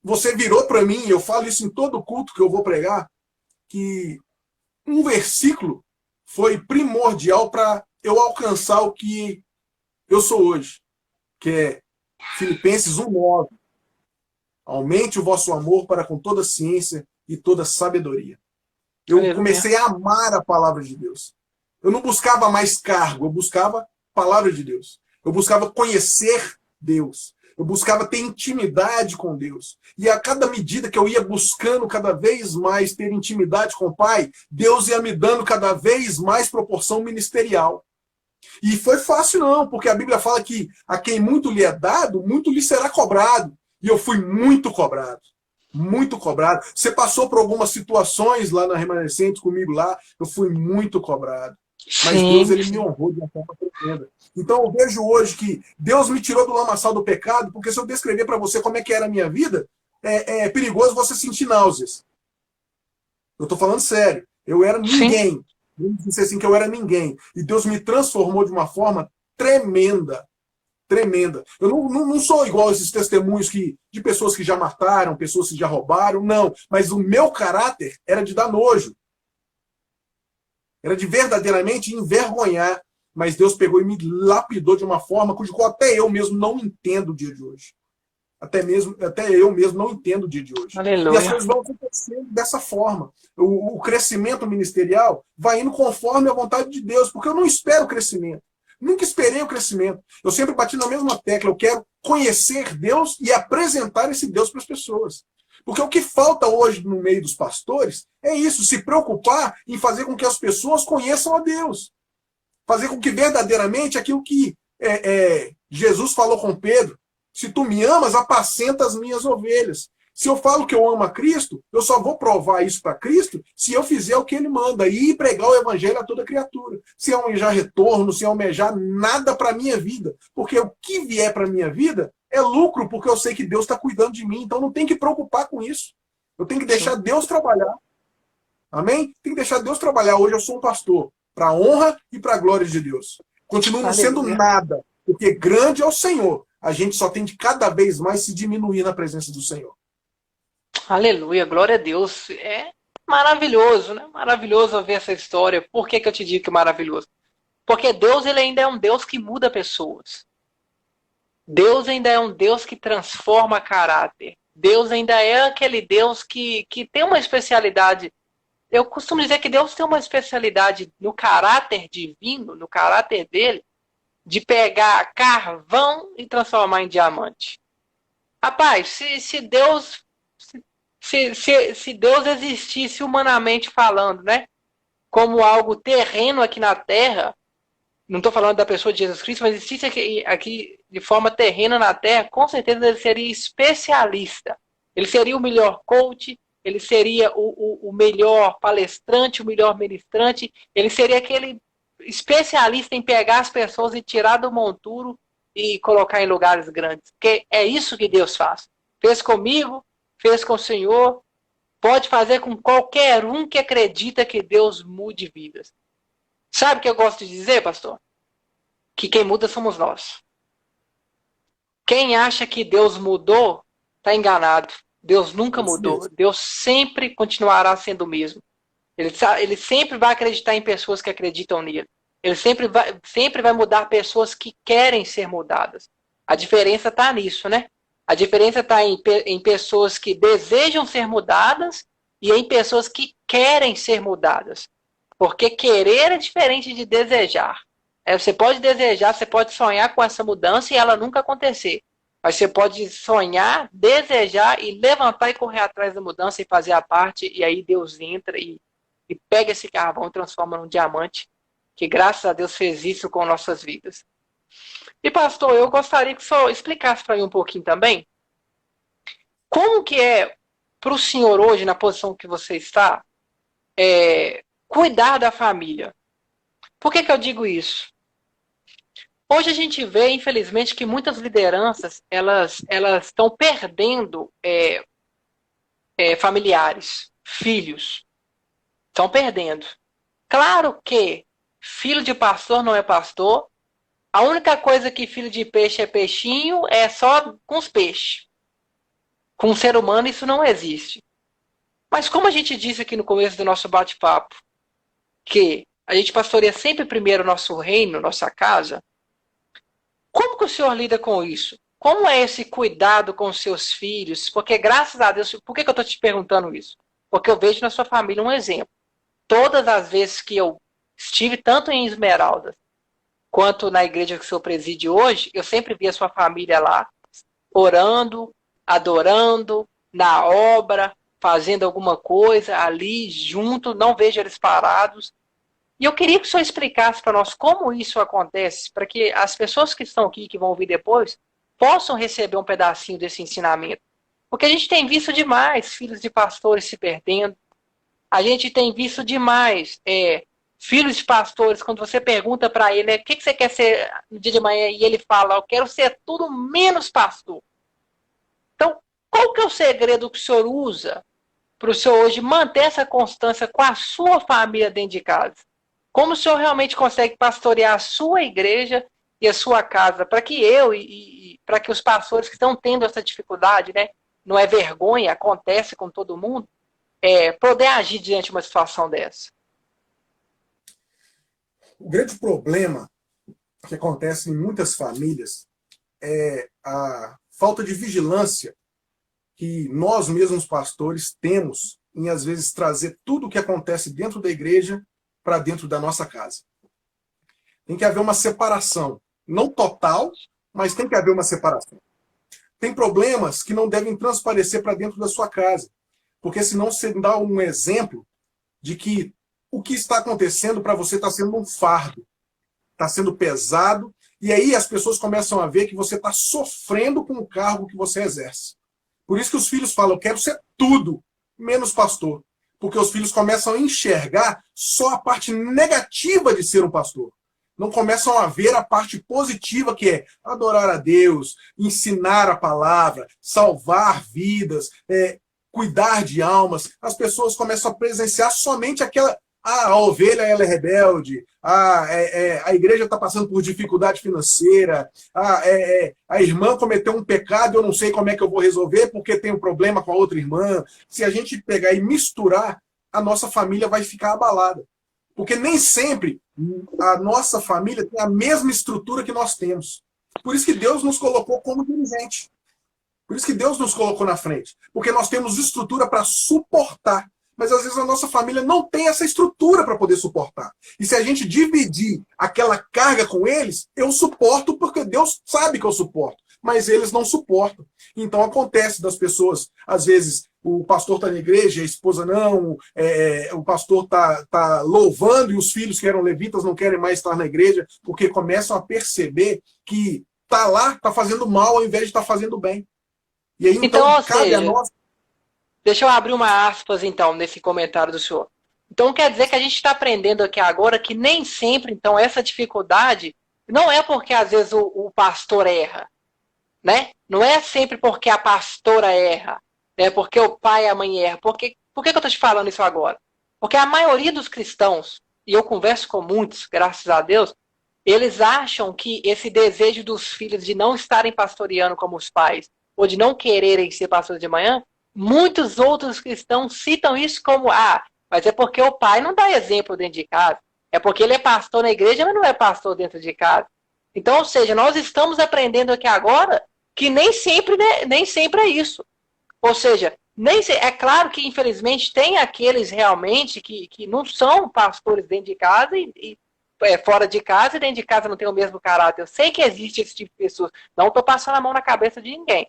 você virou para mim, eu falo isso em todo culto que eu vou pregar, que um versículo foi primordial para eu alcançar o que eu sou hoje, que é Filipenses 1:9. Aumente o vosso amor para com toda ciência e toda sabedoria. Eu comecei a amar a palavra de Deus. Eu não buscava mais cargo, eu buscava a palavra de Deus. Eu buscava conhecer Deus. Eu buscava ter intimidade com Deus. E a cada medida que eu ia buscando cada vez mais ter intimidade com o Pai, Deus ia me dando cada vez mais proporção ministerial. E foi fácil não, porque a Bíblia fala que a quem muito lhe é dado, muito lhe será cobrado. E eu fui muito cobrado. Muito cobrado. Você passou por algumas situações lá na Remanescente comigo lá, eu fui muito cobrado. Mas Deus, ele me honrou de uma forma tremenda. Então eu vejo hoje que Deus me tirou do lamaçal do pecado, porque se eu descrever para você como é que era a minha vida, é perigoso você sentir náuseas. Eu estou falando sério. Eu era ninguém. Sim. Vamos dizer assim que eu era ninguém. E Deus me transformou de uma forma tremenda. Tremenda. Eu não sou igual a esses testemunhos de pessoas que já mataram, pessoas que já roubaram, não. Mas o meu caráter era de dar nojo. Era de verdadeiramente envergonhar. Mas Deus pegou e me lapidou de uma forma cuja qual até eu mesmo não entendo o dia de hoje. Até eu mesmo não entendo o dia de hoje. E as Aleluia. coisas vão acontecendo dessa forma. O crescimento ministerial vai indo conforme a vontade de Deus, porque eu não espero crescimento. Nunca esperei o crescimento. Eu sempre bati na mesma tecla. Eu quero conhecer Deus e apresentar esse Deus para as pessoas. Porque o que falta hoje no meio dos pastores é isso, se preocupar em fazer com que as pessoas conheçam a Deus. Fazer com que verdadeiramente aquilo que Jesus falou com Pedro, se tu me amas, apacenta as minhas ovelhas. Se eu falo que eu amo a Cristo, eu só vou provar isso para Cristo se eu fizer o que ele manda e pregar o evangelho a toda criatura. Se almejar retorno, se almejar nada para a minha vida. Porque o que vier para a minha vida é lucro, porque eu sei que Deus está cuidando de mim. Então não tem que preocupar com isso. Eu tenho que deixar Deus trabalhar. Amém? Tem que deixar Deus trabalhar. Hoje eu sou um pastor para a honra e para a glória de Deus. Continuo não sendo nada, porque grande é o Senhor. A gente só tem de cada vez mais se diminuir na presença do Senhor. Aleluia, glória a Deus. É maravilhoso, né? Maravilhoso ouvir essa história. Por que eu te digo que é maravilhoso? Porque Deus, ele ainda é um Deus que muda pessoas. Deus ainda é um Deus que transforma caráter. Deus ainda é aquele Deus que tem uma especialidade. Eu costumo dizer que Deus tem uma especialidade no caráter divino, no caráter dele, de pegar carvão e transformar em diamante. Rapaz, se Deus se Deus existisse humanamente falando, né, como algo terreno aqui na Terra, não estou falando da pessoa de Jesus Cristo, mas existisse aqui de forma terrena na Terra, com certeza ele seria especialista. Ele seria o melhor coach, ele seria o melhor palestrante, o melhor ministrante, ele seria aquele especialista em pegar as pessoas e tirar do monturo e colocar em lugares grandes. Porque é isso que Deus faz. Fez comigo, fez com o Senhor, pode fazer com qualquer um que acredita que Deus mude vidas. Sabe o que eu gosto de dizer, pastor? Que quem muda somos nós. Quem acha que Deus mudou, está enganado. Deus nunca mudou. Deus sempre continuará sendo o mesmo. Ele sempre vai acreditar em pessoas que acreditam nele. Ele sempre vai mudar pessoas que querem ser mudadas. A diferença está nisso, né? A diferença está em pessoas que desejam ser mudadas e em pessoas que querem ser mudadas. Porque querer é diferente de desejar. Você pode desejar, você pode sonhar com essa mudança e ela nunca acontecer. Mas você pode sonhar, desejar e levantar e correr atrás da mudança e fazer a parte. E aí Deus entra e pega esse carvão e transforma num diamante. Que graças a Deus fez isso com nossas vidas. E pastor, eu gostaria que o senhor explicasse para mim um pouquinho também. Como que é para o senhor hoje, na posição que você está, cuidar da família? Por que eu digo isso? Hoje a gente vê, infelizmente, que muitas lideranças elas estão perdendo familiares, filhos. Estão perdendo. Claro que filho de pastor não é pastor. A única coisa que filho de peixe é peixinho é só com os peixes. Com o ser humano isso não existe. Mas como a gente disse aqui no começo do nosso bate-papo, que a gente pastoreia sempre primeiro o nosso reino, nossa casa, como que o senhor lida com isso? Como é esse cuidado com os seus filhos? Porque graças a Deus, por que eu estou te perguntando isso? Porque eu vejo na sua família um exemplo. Todas as vezes que eu estive tanto em Esmeraldas, quanto na igreja que o senhor preside hoje, eu sempre vi a sua família lá, orando, adorando, na obra, fazendo alguma coisa ali, junto, não vejo eles parados. E eu queria que o senhor explicasse para nós como isso acontece, para que as pessoas que estão aqui, que vão ouvir depois, possam receber um pedacinho desse ensinamento. Porque a gente tem visto demais filhos de pastores se perdendo, a gente tem visto demais filhos de pastores, quando você pergunta para ele, o que você quer ser no dia de manhã, e ele fala, eu quero ser tudo menos pastor. Então, qual que é o segredo que o senhor usa para o senhor hoje manter essa constância com a sua família dentro de casa? Como o senhor realmente consegue pastorear a sua igreja e a sua casa, para que eu e para que os pastores que estão tendo essa dificuldade, né, não é vergonha, acontece com todo mundo, poder agir diante de uma situação dessa? O grande problema que acontece em muitas famílias é a falta de vigilância que nós mesmos pastores temos em, às vezes, trazer tudo o que acontece dentro da igreja para dentro da nossa casa. Tem que haver uma separação, não total, mas tem que haver uma separação. Tem problemas que não devem transparecer para dentro da sua casa, porque senão você dá um exemplo de que o que está acontecendo para você está sendo um fardo, está sendo pesado, e aí as pessoas começam a ver que você está sofrendo com o cargo que você exerce. Por isso que os filhos falam, eu quero ser tudo, menos pastor. Porque os filhos começam a enxergar só a parte negativa de ser um pastor. Não começam a ver a parte positiva, que é adorar a Deus, ensinar a palavra, salvar vidas, cuidar de almas. As pessoas começam a presenciar somente aquela... a ovelha ela é rebelde, a igreja está passando por dificuldade financeira, a irmã cometeu um pecado, eu não sei como é que eu vou resolver porque tem um problema com a outra irmã. Se a gente pegar e misturar, a nossa família vai ficar abalada. Porque nem sempre a nossa família tem a mesma estrutura que nós temos. Por isso que Deus nos colocou como dirigente. Por isso que Deus nos colocou na frente. Porque nós temos estrutura para suportar. Mas às vezes a nossa família não tem essa estrutura para poder suportar. E se a gente dividir aquela carga com eles, eu suporto porque Deus sabe que eu suporto, mas eles não suportam. Então acontece das pessoas, às vezes o pastor está na igreja, a esposa não, o pastor está louvando e os filhos que eram levitas não querem mais estar na igreja, porque começam a perceber que está lá, está fazendo mal ao invés de estar fazendo bem. E aí então cabe a nós... Deixa eu abrir uma aspas, então, nesse comentário do senhor. Então, quer dizer que a gente está aprendendo aqui agora que nem sempre, então, essa dificuldade não é porque, às vezes, o pastor erra, né? Não é sempre porque a pastora erra, né? Porque o pai e a mãe erram. Por que eu estou te falando isso agora? Porque a maioria dos cristãos, e eu converso com muitos, graças a Deus, eles acham que esse desejo dos filhos de não estarem pastoreando como os pais, ou de não quererem ser pastores de manhã, muitos outros cristãos citam isso como, mas é porque o pai não dá exemplo dentro de casa. É porque ele é pastor na igreja, mas não é pastor dentro de casa. Então, ou seja, nós estamos aprendendo aqui agora que nem sempre, né, nem sempre é isso. Ou seja, é claro que, infelizmente, tem aqueles realmente que não são pastores dentro de casa e fora de casa, e dentro de casa não tem o mesmo caráter. Eu sei que existe esse tipo de pessoas. Não estou passando a mão na cabeça de ninguém.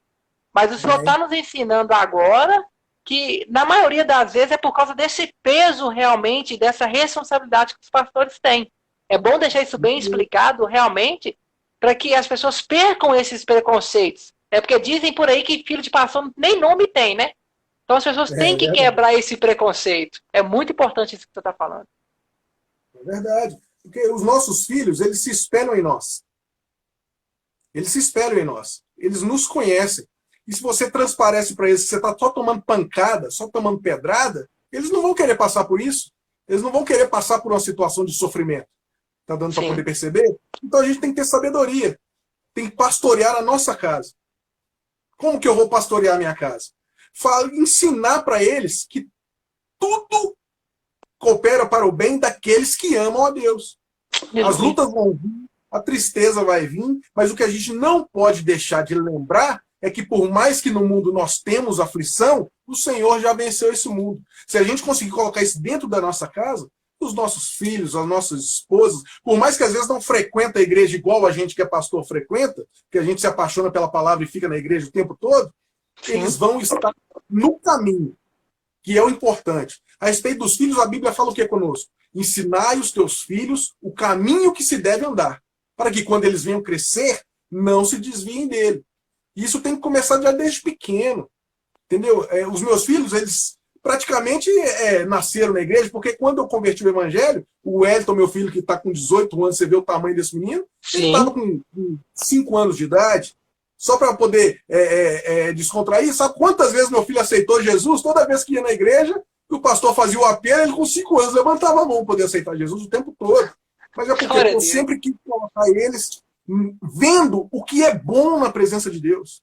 Mas o senhor está nos ensinando agora que, na maioria das vezes, é por causa desse peso realmente, dessa responsabilidade que os pastores têm. É bom deixar isso bem explicado realmente, para que as pessoas percam esses preconceitos. Porque dizem por aí que filho de pastor nem nome tem, né? Então as pessoas têm que quebrar esse preconceito. É muito importante isso que você está falando. É verdade. Porque os nossos filhos, eles se espelham em nós. Eles se espelham em nós. Eles nos conhecem. E se você transparece para eles que você está só tomando pancada, só tomando pedrada, eles não vão querer passar por isso. Eles não vão querer passar por uma situação de sofrimento. Está dando para poder perceber? Então a gente tem que ter sabedoria. Tem que pastorear a nossa casa. Como que eu vou pastorear a minha casa? Ensinar para eles que tudo coopera para o bem daqueles que amam a Deus. As lutas vão vir, a tristeza vai vir, mas o que a gente não pode deixar de lembrar é que por mais que no mundo nós temos aflição, o Senhor já venceu esse mundo. Se a gente conseguir colocar isso dentro da nossa casa, os nossos filhos, as nossas esposas, por mais que às vezes não frequenta a igreja igual a gente que é pastor frequenta, que a gente se apaixona pela palavra e fica na igreja o tempo todo, eles vão estar no caminho, que é o importante. A respeito dos filhos, a Bíblia fala o que conosco? Ensinai os teus filhos o caminho que se deve andar, para que quando eles venham crescer, não se desviem dele. Isso tem que começar já desde pequeno, entendeu? Os meus filhos, eles praticamente nasceram na igreja, porque quando eu converti o evangelho, o Elton, meu filho, que está com 18 anos, você vê o tamanho desse menino, ele estava com 5 anos de idade, só para poder descontrair. Sabe quantas vezes meu filho aceitou Jesus? Toda vez que ia na igreja, o pastor fazia o apelo, ele com 5 anos levantava a mão para poder aceitar Jesus o tempo todo. Mas é porque Glória a eu Deus. sempre quis colocar eles vendo o que é bom na presença de Deus.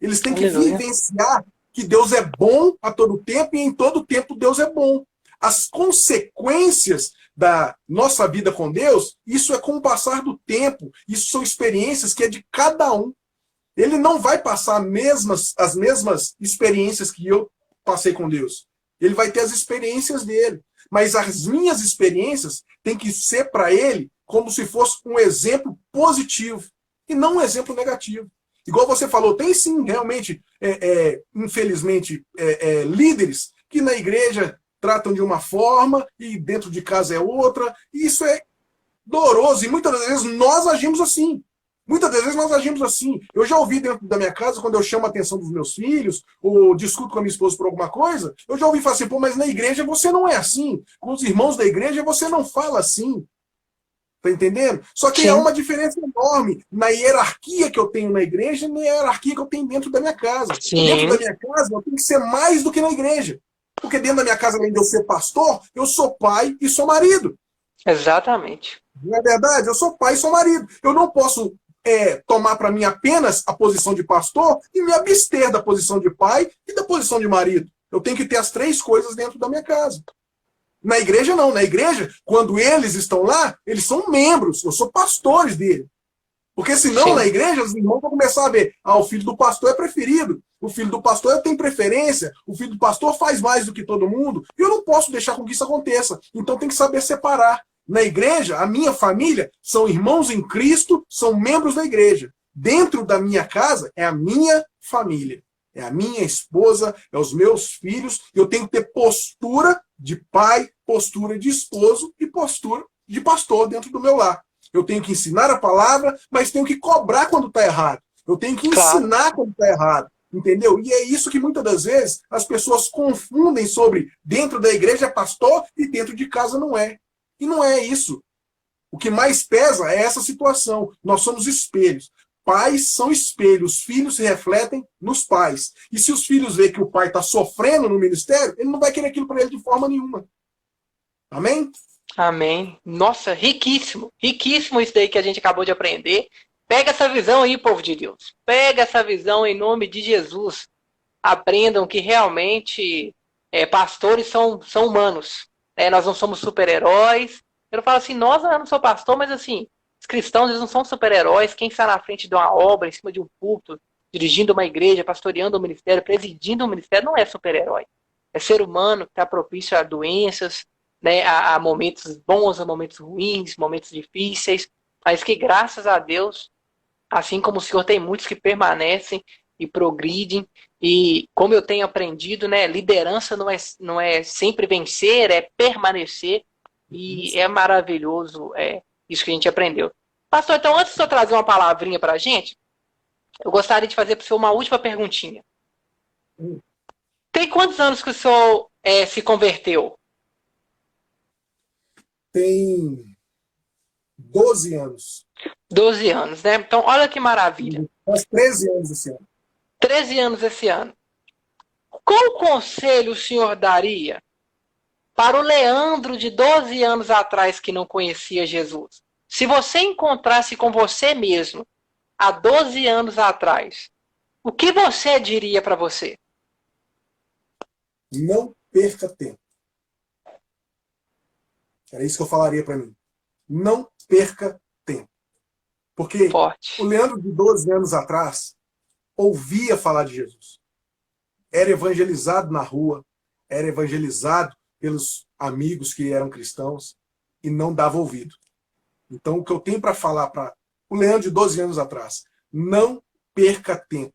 Eles têm que Aleluia. vivenciar que Deus é bom a todo tempo e em todo tempo Deus é bom. As consequências da nossa vida com Deus, isso é com o passar do tempo. Isso são experiências que é de cada um. Ele não vai passar as mesmas experiências que eu passei com Deus. Ele vai ter as experiências dele. Mas as minhas experiências têm que ser para ele como se fosse um exemplo positivo e não um exemplo negativo. Igual você falou, tem sim, realmente, infelizmente, líderes que na igreja tratam de uma forma e dentro de casa é outra. E isso é doloroso. E muitas das vezes nós agimos assim. Muitas das vezes nós agimos assim. Eu já ouvi dentro da minha casa, quando eu chamo a atenção dos meus filhos, ou discuto com a minha esposa por alguma coisa, eu já ouvi falar assim, pô, mas na igreja você não é assim. Com os irmãos da igreja você não fala assim. Tá entendendo? Só que Sim. há uma diferença enorme na hierarquia que eu tenho na igreja e na hierarquia que eu tenho dentro da minha casa. Sim. Dentro da minha casa eu tenho que ser mais do que na igreja. Porque dentro da minha casa, além de eu ser pastor, eu sou pai e sou marido. Exatamente. Não é verdade? Eu sou pai e sou marido. Eu não posso tomar para mim apenas a posição de pastor e me abster da posição de pai e da posição de marido. Eu tenho que ter as 3 coisas dentro da minha casa. Na igreja, não. Na igreja, quando eles estão lá, eles são membros. Eu sou pastores dele. Porque senão, Sim. na igreja, os irmãos vão começar a ver, o filho do pastor é preferido. O filho do pastor tem preferência. O filho do pastor faz mais do que todo mundo. E eu não posso deixar com que isso aconteça. Então tem que saber separar. Na igreja, a minha família são irmãos em Cristo, são membros da igreja. Dentro da minha casa, é a minha família. É a minha esposa, é os meus filhos. Eu tenho que ter postura de pai, postura de esposo e postura de pastor dentro do meu lar. Eu tenho que ensinar a palavra, mas tenho que cobrar quando está errado. Eu tenho que ensinar quando está errado. Entendeu? E é isso que muitas das vezes as pessoas confundem sobre dentro da igreja é pastor e dentro de casa não é. E não é isso. O que mais pesa é essa situação. Nós somos espelhos. Pais são espelhos, filhos se refletem nos pais. E se os filhos veem que o pai está sofrendo no ministério, ele não vai querer aquilo para ele de forma nenhuma. Amém? Amém. Nossa, riquíssimo. Riquíssimo isso daí que a gente acabou de aprender. Pega essa visão aí, povo de Deus. Pega essa visão em nome de Jesus. Aprendam que realmente pastores são humanos. Nós não somos super-heróis. Eu não falo assim, nós eu não sou pastor, mas assim, os cristãos eles não são super-heróis. Quem está na frente de uma obra, em cima de um púlpito, dirigindo uma igreja, pastoreando um ministério, presidindo um ministério, não é super-herói. É ser humano que está propício a doenças, né, a momentos bons, a momentos ruins, momentos difíceis, mas que graças a Deus, assim como o Senhor tem muitos que permanecem e progridem, e como eu tenho aprendido, né, liderança não é sempre vencer, é permanecer, e é maravilhoso isso que a gente aprendeu. Pastor, então antes de eu trazer uma palavrinha para a gente, eu gostaria de fazer para o senhor uma última perguntinha. Tem quantos anos que o senhor se converteu? Tem 12 anos. 12 anos, né? Então, olha que maravilha. Faz 13 anos esse ano. 13 anos esse ano. Qual conselho o senhor daria para o Leandro de 12 anos atrás que não conhecia Jesus? Se você encontrasse com você mesmo há 12 anos atrás, o que você diria para você? Não perca tempo. Era isso que eu falaria para mim. Não perca tempo. Porque Forte. o Leandro de 12 anos atrás ouvia falar de Jesus. Era evangelizado na rua, era evangelizado pelos amigos que eram cristãos e não dava ouvido. Então, o que eu tenho para falar para o Leandro de 12 anos atrás, não perca tempo.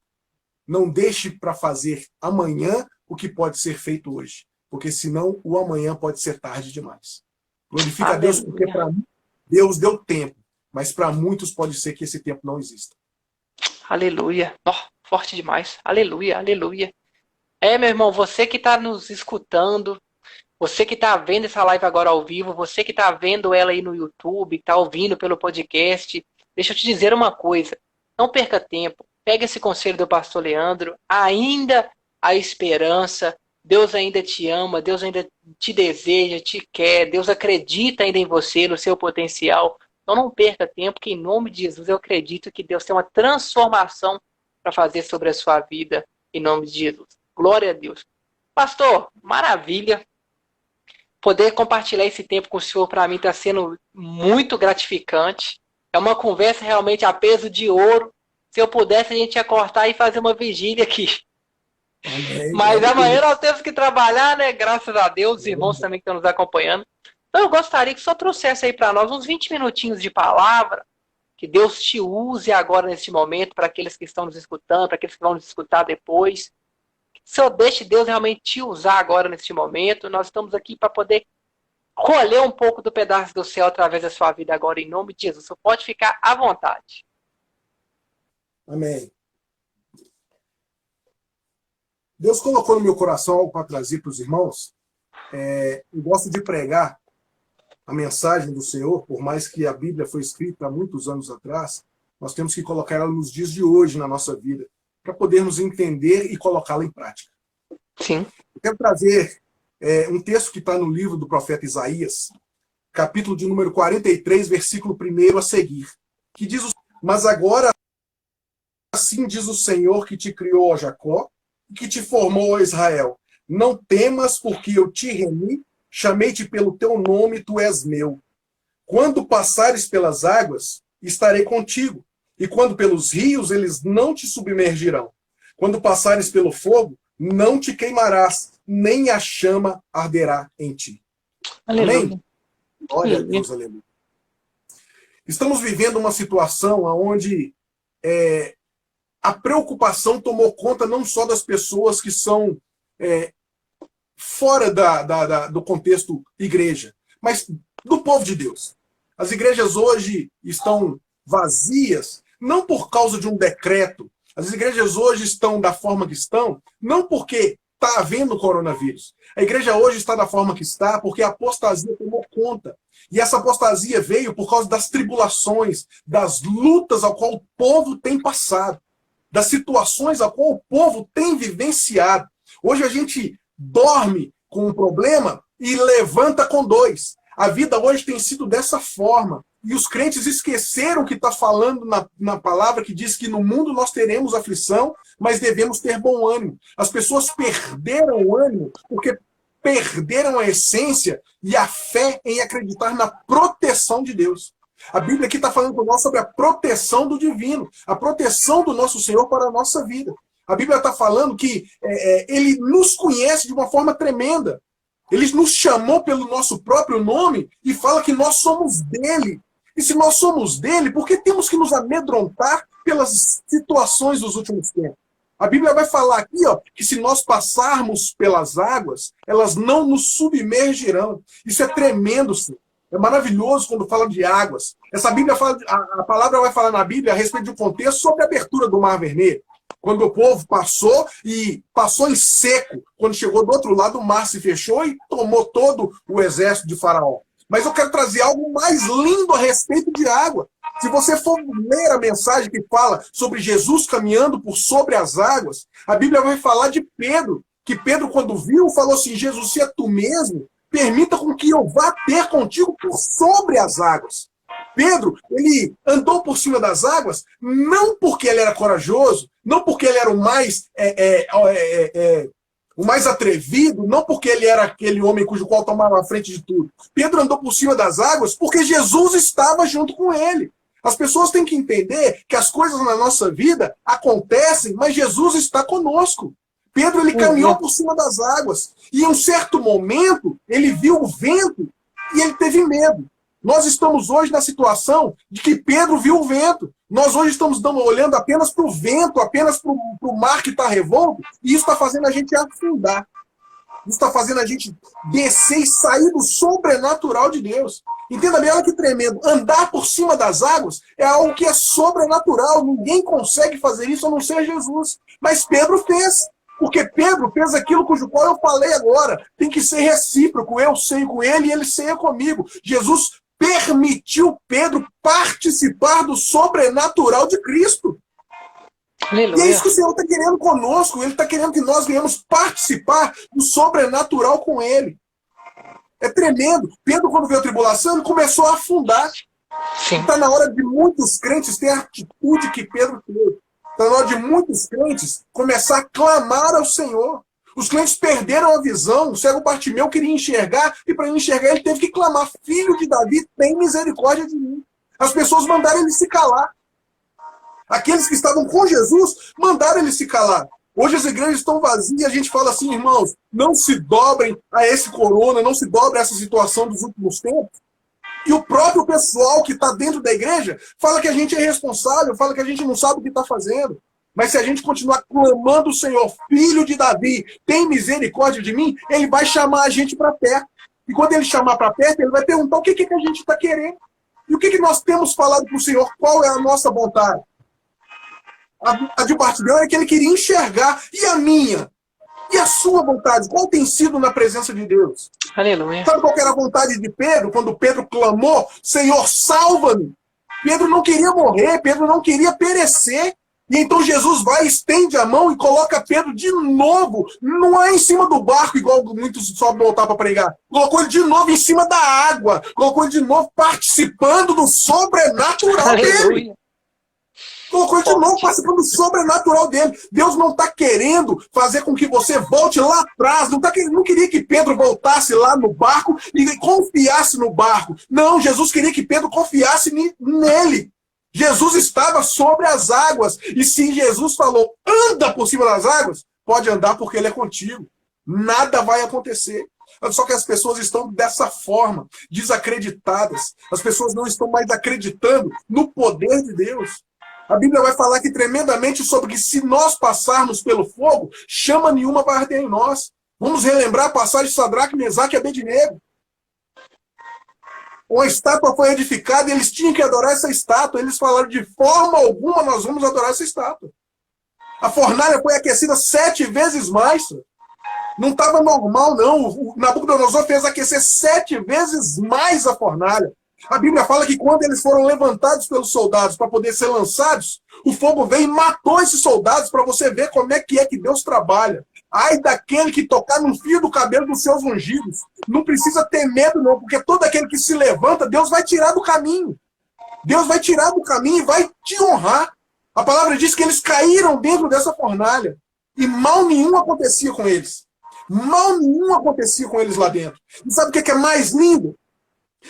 Não deixe para fazer amanhã o que pode ser feito hoje. Porque senão o amanhã pode ser tarde demais. Glorifica a Deus, porque para mim, Deus deu tempo. Mas para muitos pode ser que esse tempo não exista. Aleluia. Oh, forte demais. Aleluia, aleluia. Meu irmão, você que está nos escutando, você que está vendo essa live agora ao vivo, você que está vendo ela aí no YouTube, está ouvindo pelo podcast, deixa eu te dizer uma coisa. Não perca tempo. Pega esse conselho do pastor Leandro. Ainda há esperança. Deus ainda te ama. Deus ainda te deseja, te quer. Deus acredita ainda em você, no seu potencial. Então não perca tempo, que em nome de Jesus eu acredito que Deus tem uma transformação para fazer sobre a sua vida. Em nome de Jesus. Glória a Deus. Pastor, maravilha. Poder compartilhar esse tempo com o senhor, para mim, está sendo muito gratificante. É uma conversa realmente a peso de ouro. Se eu pudesse, a gente ia cortar e fazer uma vigília aqui. Amém. Mas amanhã nós temos que trabalhar, né? Graças a Deus, os irmãos também que estão nos acompanhando. Então eu gostaria que só trouxesse aí para nós uns 20 minutinhos de palavra, que Deus te use agora neste momento, para aqueles que estão nos escutando, para aqueles que vão nos escutar depois. Só deixe Deus realmente te usar agora neste momento. Nós estamos aqui para poder colher um pouco do pedaço do céu através da sua vida agora, em nome de Jesus. Você pode ficar à vontade. Amém. Deus colocou no meu coração algo para trazer para os irmãos. Eu gosto de pregar a mensagem do Senhor, por mais que a Bíblia foi escrita há muitos anos atrás, nós temos que colocar ela nos dias de hoje na nossa vida, para podermos entender e colocá-la em prática. Sim. Eu quero trazer um texto que está no livro do profeta Isaías, capítulo de número 43, versículo 1 a seguir, que diz: Mas agora, assim diz o Senhor que te criou, ó Jacó, e que te formou, ó Israel. Não temas, porque eu te remi, chamei-te pelo teu nome, tu és meu. Quando passares pelas águas, estarei contigo. E quando pelos rios, eles não te submergirão. Quando passares pelo fogo, não te queimarás, nem a chama arderá em ti. Aleluia. Amém? Glória a Deus, aleluia. Estamos vivendo uma situação onde a preocupação tomou conta não só das pessoas que são fora do contexto igreja, mas do povo de Deus. As igrejas hoje estão vazias, não por causa de um decreto. As igrejas hoje estão da forma que estão, não porque está havendo coronavírus. A igreja hoje está da forma que está porque a apostasia tomou conta. E essa apostasia veio por causa das tribulações, das lutas ao qual o povo tem passado, das situações ao qual o povo tem vivenciado. Hoje a gente dorme com um problema e levanta com dois. A vida hoje tem sido dessa forma. E os crentes esqueceram que está falando na palavra que diz que no mundo nós teremos aflição, mas devemos ter bom ânimo. As pessoas perderam o ânimo porque perderam a essência e a fé em acreditar na proteção de Deus. A Bíblia aqui está falando com nós sobre a proteção do divino, a proteção do nosso Senhor para a nossa vida. A Bíblia está falando que Ele nos conhece de uma forma tremenda. Ele nos chamou pelo nosso próprio nome e fala que nós somos dele. E se nós somos dele, por que temos que nos amedrontar pelas situações dos últimos tempos? A Bíblia vai falar aqui, que se nós passarmos pelas águas, elas não nos submergirão. Isso é tremendo, senhor. É maravilhoso quando fala de águas. Essa Bíblia fala, a palavra vai falar na Bíblia a respeito de um contexto sobre a abertura do Mar Vermelho. Quando o povo passou em seco. Quando chegou do outro lado, o mar se fechou e tomou todo o exército de Faraó. Mas eu quero trazer algo mais lindo a respeito de água. Se você for ler a mensagem que fala sobre Jesus caminhando por sobre as águas, a Bíblia vai falar de Pedro. Que Pedro, quando viu, falou assim: Jesus, se é tu mesmo, permita com que eu vá ter contigo por sobre as águas. Pedro, ele andou por cima das águas, não porque ele era corajoso, não porque ele era o mais atrevido, não porque ele era aquele homem cujo qual tomava a frente de tudo. Pedro andou por cima das águas porque Jesus estava junto com ele. As pessoas têm que entender que as coisas na nossa vida acontecem, mas Jesus está conosco. Pedro, ele caminhou por cima das águas. E em um certo momento, ele viu o vento e ele teve medo. Nós estamos hoje na situação de que Pedro viu o vento. Nós hoje estamos olhando apenas para o vento, apenas para o mar que está revolto, e isso está fazendo a gente afundar. Isso está fazendo a gente descer e sair do sobrenatural de Deus. Entenda bem, olha que tremendo. Andar por cima das águas é algo que é sobrenatural. Ninguém consegue fazer isso a não ser Jesus. Mas Pedro fez. Porque Pedro fez aquilo cujo qual eu falei agora. Tem que ser recíproco. Eu sei com ele e ele ceia comigo. Jesus permitiu Pedro participar do sobrenatural de Cristo. E é Aleluia. isso que o Senhor está querendo conosco. Ele está querendo que nós venhamos participar do sobrenatural com Ele. É tremendo. Pedro, quando veio a tribulação, ele começou a afundar. Sim. Está na hora de muitos crentes ter a atitude que Pedro teve. Está na hora de muitos crentes começar a clamar ao Senhor. Os crentes perderam a visão. O cego Bartimeu queria enxergar, e para ele enxergar ele teve que clamar: Filho de Davi, tem misericórdia de mim. As pessoas mandaram ele se calar. Aqueles que estavam com Jesus mandaram ele se calar. Hoje as igrejas estão vazias e a gente fala assim: irmãos, não se dobrem a esse corona, não se dobrem a essa situação dos últimos tempos. E o próprio pessoal que está dentro da igreja fala que a gente é irresponsável, fala que a gente não sabe o que está fazendo. Mas se a gente continuar clamando o Senhor, Filho de Davi, tem misericórdia de mim, ele vai chamar a gente para perto. E quando ele chamar para perto, ele vai perguntar o que a gente está querendo. E o que nós temos falado para o Senhor? Qual é a nossa vontade? A de Bartimeu é que ele queria enxergar. E a minha? E a sua vontade? Qual tem sido na presença de Deus? Aleluia. Sabe qual era a vontade de Pedro? Quando Pedro clamou: Senhor, salva-me. Pedro não queria morrer, Pedro não queria perecer. E então Jesus vai, estende a mão e coloca Pedro de novo, não é em cima do barco, igual muitos sobem voltar para pregar. Colocou ele de novo em cima da água. Colocou ele de novo participando do sobrenatural dele. Colocou ele de novo participando do sobrenatural dele. Deus não está querendo fazer com que você volte lá atrás. Não queria que Pedro voltasse lá no barco e confiasse no barco. Não, Jesus queria que Pedro confiasse nele. Jesus estava sobre as águas. E se Jesus falou: anda por cima das águas, pode andar porque ele é contigo. Nada vai acontecer. Só que as pessoas estão dessa forma, desacreditadas. As pessoas não estão mais acreditando no poder de Deus. A Bíblia vai falar aqui tremendamente sobre que se nós passarmos pelo fogo, chama nenhuma vai arder em nós. Vamos relembrar a passagem de Sadraque, Mesaque e Abednego. Uma estátua foi edificada e eles tinham que adorar essa estátua. Eles falaram: de forma alguma nós vamos adorar essa estátua. A fornalha foi aquecida 7 vezes mais. Não estava normal, não. O Nabucodonosor fez aquecer 7 vezes mais a fornalha. A Bíblia fala que quando eles foram levantados pelos soldados para poder ser lançados, o fogo veio e matou esses soldados, para você ver como é que Deus trabalha. Ai daquele que tocar no fio do cabelo dos seus ungidos. Não precisa ter medo, não, porque todo aquele que se levanta, Deus vai tirar do caminho. Deus vai tirar do caminho e vai te honrar. A palavra diz que eles caíram dentro dessa fornalha e mal nenhum acontecia com eles. Mal nenhum acontecia com eles lá dentro. E sabe o que é mais lindo?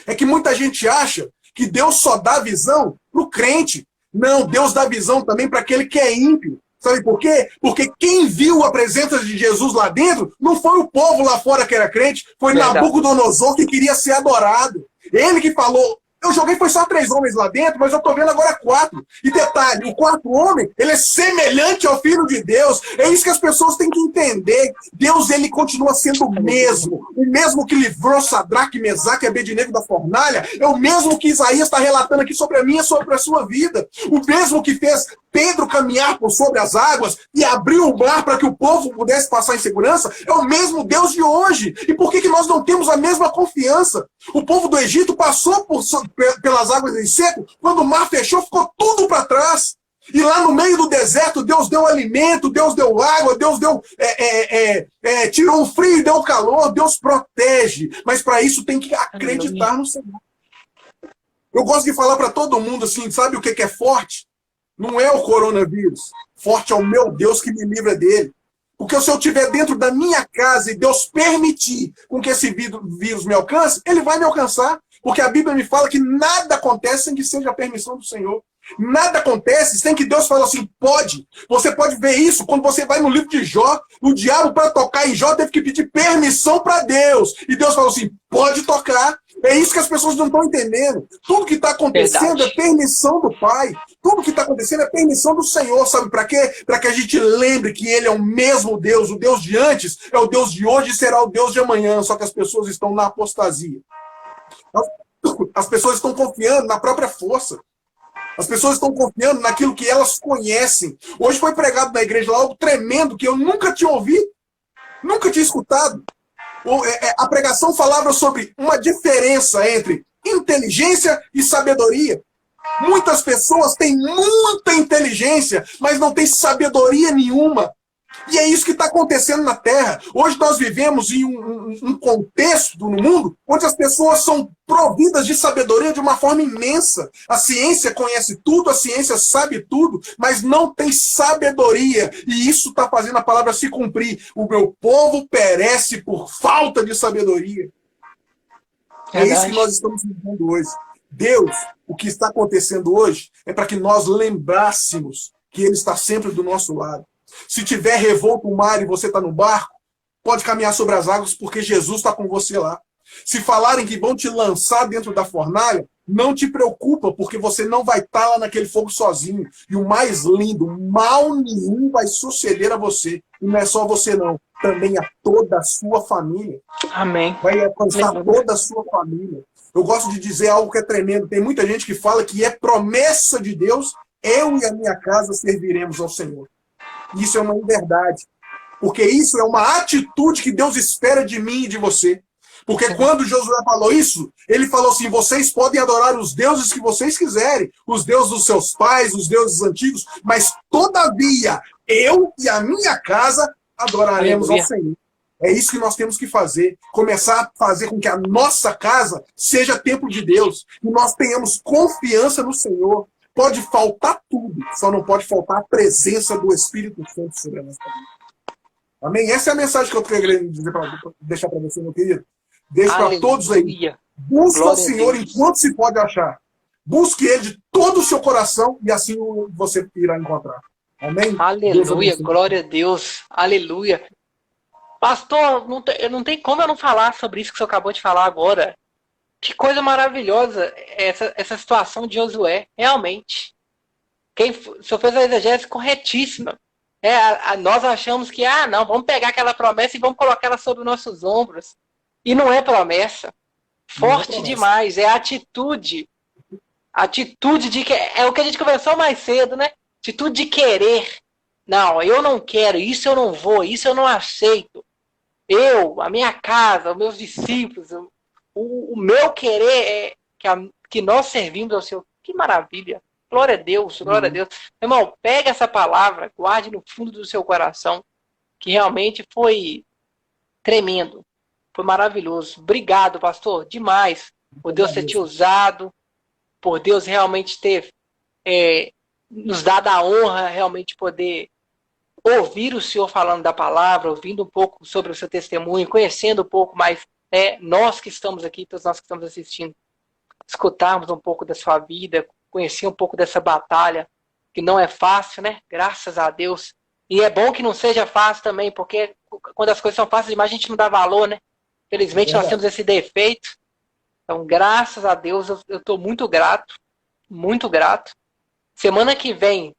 É que muita gente acha que Deus só dá visão para o crente. Não, Deus dá visão também para aquele que é ímpio. Sabe por quê? Porque quem viu a presença de Jesus lá dentro não foi o povo lá fora que era crente, foi Nabucodonosor que queria ser adorado. Ele que falou: eu joguei foi só 3 homens lá dentro, mas eu tô vendo agora 4. E detalhe, o 4º homem, ele é semelhante ao Filho de Deus. É isso que as pessoas têm que entender. Deus, ele continua sendo o mesmo que livrou Sadraque, Mesaque e Abednego da fornalha, é o mesmo que Isaías está relatando aqui sobre a minha e sobre a sua vida. O mesmo que fez Pedro caminhar por sobre as águas e abriu o mar para que o povo pudesse passar em segurança, é o mesmo Deus de hoje. E por que nós não temos a mesma confiança? O povo do Egito passou pelas águas em seco, quando o mar fechou, ficou tudo para trás. E lá no meio do deserto, Deus deu alimento, Deus deu água, Deus deu, tirou o frio e deu o calor, Deus protege. Mas para isso tem que acreditar no Senhor. Eu gosto de falar para todo mundo assim: sabe o que é forte? Não é o coronavírus. Forte é o meu Deus que me livra dele. Porque se eu estiver dentro da minha casa e Deus permitir com que esse vírus me alcance, ele vai me alcançar. Porque a Bíblia me fala que nada acontece sem que seja a permissão do Senhor. Nada acontece sem que Deus fale assim: pode. Você pode ver isso quando você vai no livro de Jó. O diabo, para tocar em Jó, teve que pedir permissão para Deus. E Deus falou assim: pode tocar. É isso que as pessoas não estão entendendo. Tudo que está acontecendo é permissão do Pai. Tudo que está acontecendo é permissão do Senhor. Sabe para quê? Para que a gente lembre que Ele é o mesmo Deus. O Deus de antes é o Deus de hoje e será o Deus de amanhã. Só que as pessoas estão na apostasia. As pessoas estão confiando na própria força. As pessoas estão confiando naquilo que elas conhecem. Hoje foi pregado na igreja lá algo tremendo que eu nunca tinha ouvido, nunca tinha escutado. A pregação falava sobre uma diferença entre inteligência e sabedoria. Muitas pessoas têm muita inteligência, mas não têm sabedoria nenhuma. E é isso que está acontecendo na Terra. Hoje nós vivemos em um contexto no mundo onde as pessoas são providas de sabedoria de uma forma imensa. A ciência conhece tudo, a ciência sabe tudo, mas não tem sabedoria. E isso está fazendo a palavra se cumprir. O meu povo perece por falta de sabedoria. É isso que nós estamos vivendo hoje. Deus, o que está acontecendo hoje é para que nós lembrássemos que Ele está sempre do nosso lado. Se tiver revolto o mar e você está no barco, pode caminhar sobre as águas porque Jesus está com você lá. Se falarem que vão te lançar dentro da fornalha, não te preocupa, porque você não vai estar lá naquele fogo sozinho. E o mais lindo, mal nenhum vai suceder a você. E não é só você não, também a toda a sua família. Amém. Vai alcançar toda a sua família. Eu gosto de dizer algo que é tremendo. Tem muita gente que fala que é promessa de Deus, eu e a minha casa serviremos ao Senhor. Isso é uma verdade. Porque isso é uma atitude que Deus espera de mim e de você. Porque quando Josué falou isso, ele falou assim, vocês podem adorar os deuses que vocês quiserem, os deuses dos seus pais, os deuses antigos, mas todavia, eu e a minha casa adoraremos ao Senhor. É isso que nós temos que fazer. Começar a fazer com que a nossa casa seja templo de Deus. E nós tenhamos confiança no Senhor. Pode faltar tudo, só não pode faltar a presença do Espírito Santo sobre a nossa vida. Amém? Essa é a mensagem que eu queria dizer deixar para você, meu querido. Deixo para todos aí. Busque o Senhor enquanto se pode achar. Busque Ele de todo o seu coração e assim você irá encontrar. Amém? Aleluia, glória a Deus. Aleluia. Pastor, não tem como eu não falar sobre isso que o senhor acabou de falar agora. Que coisa maravilhosa essa situação de Josué, realmente. O senhor fez a exegese corretíssima. Nós achamos que, não, vamos pegar aquela promessa e vamos colocar ela sobre os nossos ombros. E não é promessa. Forte demais, é atitude. Atitude de que é o que a gente conversou mais cedo, né? Atitude de querer. Não, eu não quero, isso eu não vou, isso eu não aceito. Eu, a minha casa, os meus discípulos, o meu querer é que nós servimos ao Senhor. Que maravilha. Glória a Deus, glória a Deus. Irmão, pega essa palavra, guarde no fundo do seu coração, que realmente foi tremendo. Foi maravilhoso. Obrigado, pastor, demais, por Deus ter te usado, por Deus realmente ter nos dado a honra, realmente poder ouvir o Senhor falando da palavra, ouvindo um pouco sobre o seu testemunho, conhecendo um pouco mais, nós que estamos aqui, todos nós que estamos assistindo, escutarmos um pouco da sua vida, conhecer um pouco dessa batalha, que não é fácil, né? Graças a Deus. E é bom que não seja fácil também, porque quando as coisas são fáceis demais, a gente não dá valor, né? Felizmente nós temos esse defeito. Então, graças a Deus, eu estou muito grato, muito grato. Semana que vem,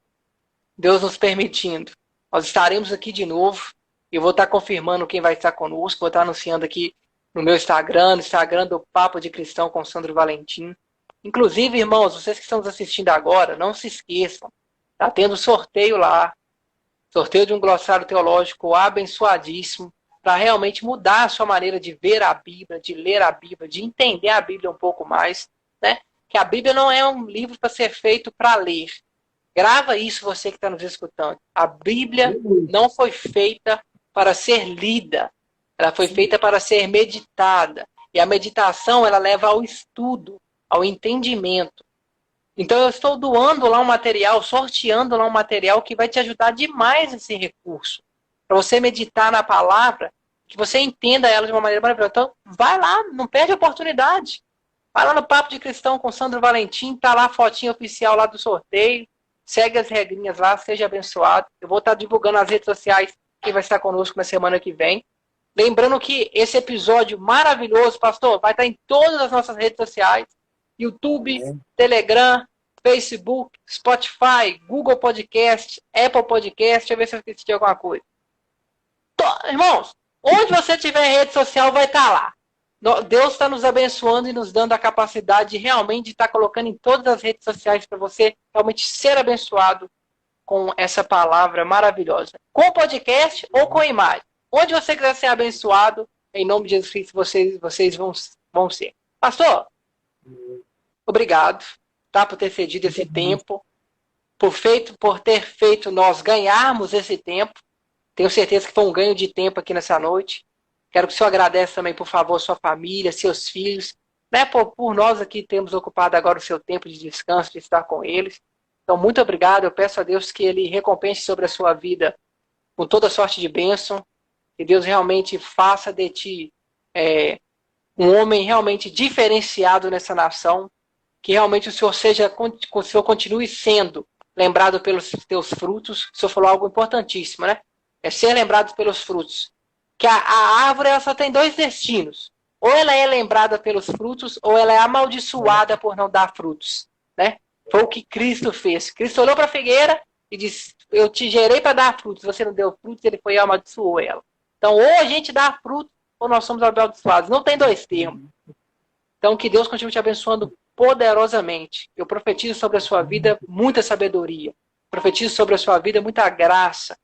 Deus nos permitindo, nós estaremos aqui de novo. Eu vou estar confirmando quem vai estar conosco, vou estar anunciando aqui no meu Instagram, no Instagram do Papo de Cristão com Sandro Valentim. Inclusive, irmãos, vocês que estão nos assistindo agora, não se esqueçam, está tendo sorteio lá, sorteio de um glossário teológico abençoadíssimo, para realmente mudar a sua maneira de ver a Bíblia, de ler a Bíblia, de entender a Bíblia um pouco mais, né? Que a Bíblia não é um livro para ser feito para ler. Grava isso, você que está nos escutando. A Bíblia não foi feita para ser lida, ela foi feita para ser meditada. E a meditação, ela leva ao estudo, ao entendimento. Então eu estou doando lá um material, sorteando lá um material que vai te ajudar demais nesse recurso. Para você meditar na palavra, que você entenda ela de uma maneira maravilhosa. Então vai lá, não perde a oportunidade. Vai lá no Papo de Cristão com Sandro Valentim, tá lá a fotinha oficial lá do sorteio. Segue as regrinhas lá, seja abençoado. Eu vou estar divulgando nas redes sociais quem vai estar conosco na semana que vem. Lembrando que esse episódio maravilhoso, pastor, vai estar em todas as nossas redes sociais. YouTube, Telegram, Facebook, Spotify, Google Podcast, Apple Podcast. Deixa eu ver se eu esqueci de alguma coisa. Irmãos, onde você tiver rede social, vai estar lá. Deus está nos abençoando e nos dando a capacidade de realmente estar colocando em todas as redes sociais para você realmente ser abençoado com essa palavra maravilhosa. Com podcast ou com imagem. Onde você quiser ser abençoado, em nome de Jesus Cristo, vocês vão ser. Pastor, obrigado. tá? Por ter cedido esse tempo, por ter feito nós ganharmos esse tempo. Tenho certeza que foi um ganho de tempo aqui nessa noite. Quero que o senhor agradeça também, por favor, sua família, seus filhos, né? Por nós aqui temos ocupado agora o seu tempo de descanso, de estar com eles. Então, muito obrigado. Eu peço a Deus que Ele recompense sobre a sua vida com toda sorte de bênção. Que Deus realmente faça de ti um homem realmente diferenciado nessa nação. Que realmente o Senhor continue sendo lembrado pelos teus frutos. O Senhor falou algo importantíssimo, né? É ser lembrado pelos frutos. Que a árvore ela só tem dois destinos. Ou ela é lembrada pelos frutos, ou ela é amaldiçoada por não dar frutos, né? Foi o que Cristo fez. Cristo olhou para a figueira e disse, eu te gerei para dar frutos, você não deu frutos, ele foi e amaldiçoou ela. Então, ou a gente dá frutos, ou nós somos amaldiçoados. Não tem dois termos. Então, que Deus continue te abençoando poderosamente. Eu profetizo sobre a sua vida muita sabedoria. Profetizo sobre a sua vida muita graça.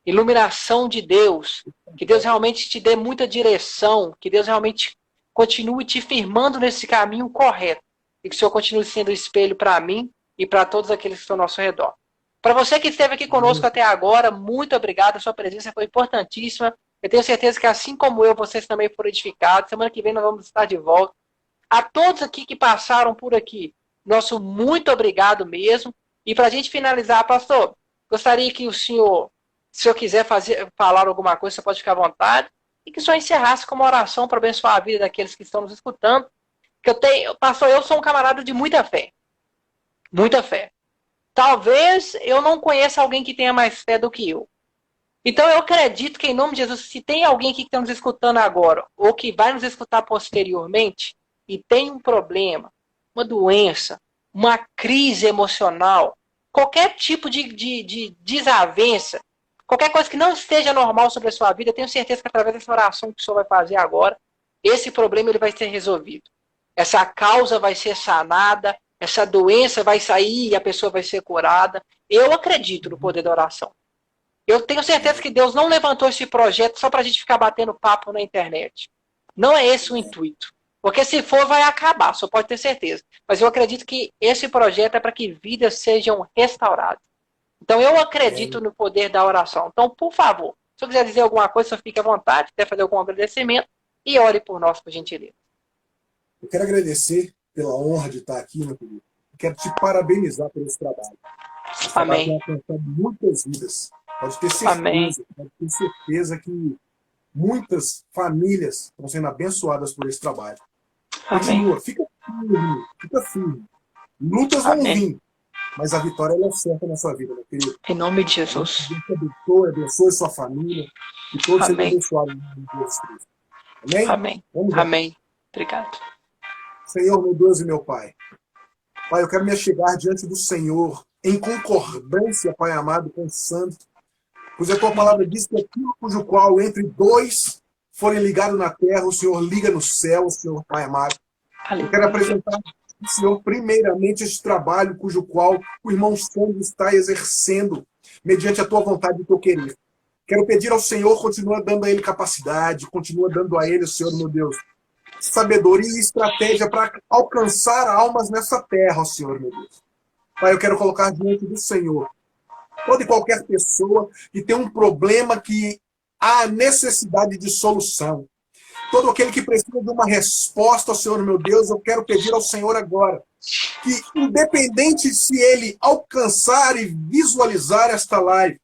Iluminação de Deus. Que Deus realmente te dê muita direção. Que Deus realmente continue te firmando nesse caminho correto. E que o Senhor continue sendo espelho para mim e para todos aqueles que estão ao nosso redor. Para você que esteve aqui conosco até agora, muito obrigado. A sua presença foi importantíssima. Eu tenho certeza que, assim como eu, vocês também foram edificados. Semana que vem nós vamos estar de volta. A todos aqui que passaram por aqui, nosso muito obrigado mesmo. E para a gente finalizar, pastor, gostaria que o senhor, se eu quiser falar alguma coisa, você pode ficar à vontade. E que o senhor encerrasse com uma oração para abençoar a vida daqueles que estão nos escutando. Que pastor, eu sou um camarada de muita fé. Muita fé. Talvez eu não conheça alguém que tenha mais fé do que eu. Então eu acredito que, em nome de Jesus, se tem alguém aqui que está nos escutando agora, ou que vai nos escutar posteriormente, e tem um problema, uma doença, uma crise emocional, qualquer tipo de desavença, qualquer coisa que não esteja normal sobre a sua vida, eu tenho certeza que através dessa oração que o senhor vai fazer agora, esse problema ele vai ser resolvido. Essa causa vai ser sanada, essa doença vai sair e a pessoa vai ser curada. Eu acredito no poder da oração. Eu tenho certeza que Deus não levantou esse projeto só para a gente ficar batendo papo na internet. Não é esse o intuito. Porque se for, vai acabar, só pode ter certeza. Mas eu acredito que esse projeto é para que vidas sejam restauradas. Então eu acredito no poder da oração. Então, por favor, se eu quiser dizer alguma coisa, só fique à vontade, quer fazer algum agradecimento, e ore por nós, por gentileza. Eu quero agradecer pela honra de estar aqui, meu querido. Eu quero te parabenizar por esse trabalho. Esse trabalho tem alcançado muitas vidas. Pode ter certeza, Amém. Pode ter certeza que muitas famílias estão sendo abençoadas por esse trabalho. Continua, Amém. fica firme. Lutas vão vir, mas a vitória ela é certa na sua vida, meu querido. Em nome de Jesus. Deus abençoe sua família e todos sejam abençoados em nome de Jesus Cristo. Amém? Amém. Vamos lá. Amém. Obrigado. Senhor, meu Deus e meu Pai. Pai, eu quero me achegar diante do Senhor em concordância, Pai amado, com o Santo. Pois a tua palavra diz que aquilo cujo qual entre dois forem ligados na terra, o Senhor liga no céu, Senhor, Pai amado. Eu quero apresentar ao Senhor, primeiramente, este trabalho cujo qual o irmão Sandro está exercendo, mediante a tua vontade e o teu querer. Quero pedir ao Senhor, continua dando a ele capacidade, continua dando a ele, Senhor, meu Deus, sabedoria e estratégia para alcançar almas nessa terra, ó Senhor, meu Deus. Pai, eu quero colocar diante do Senhor toda e qualquer pessoa que tem um problema que há necessidade de solução. Todo aquele que precisa de uma resposta, ó Senhor, meu Deus, eu quero pedir ao Senhor agora que, independente se ele alcançar e visualizar esta live,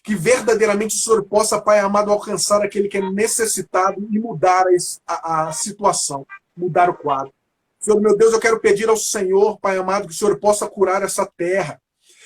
que verdadeiramente o Senhor possa, Pai amado, alcançar aquele que é necessitado e mudar a situação, mudar o quadro. Senhor, meu Deus, eu quero pedir ao Senhor, Pai amado, que o Senhor possa curar essa terra.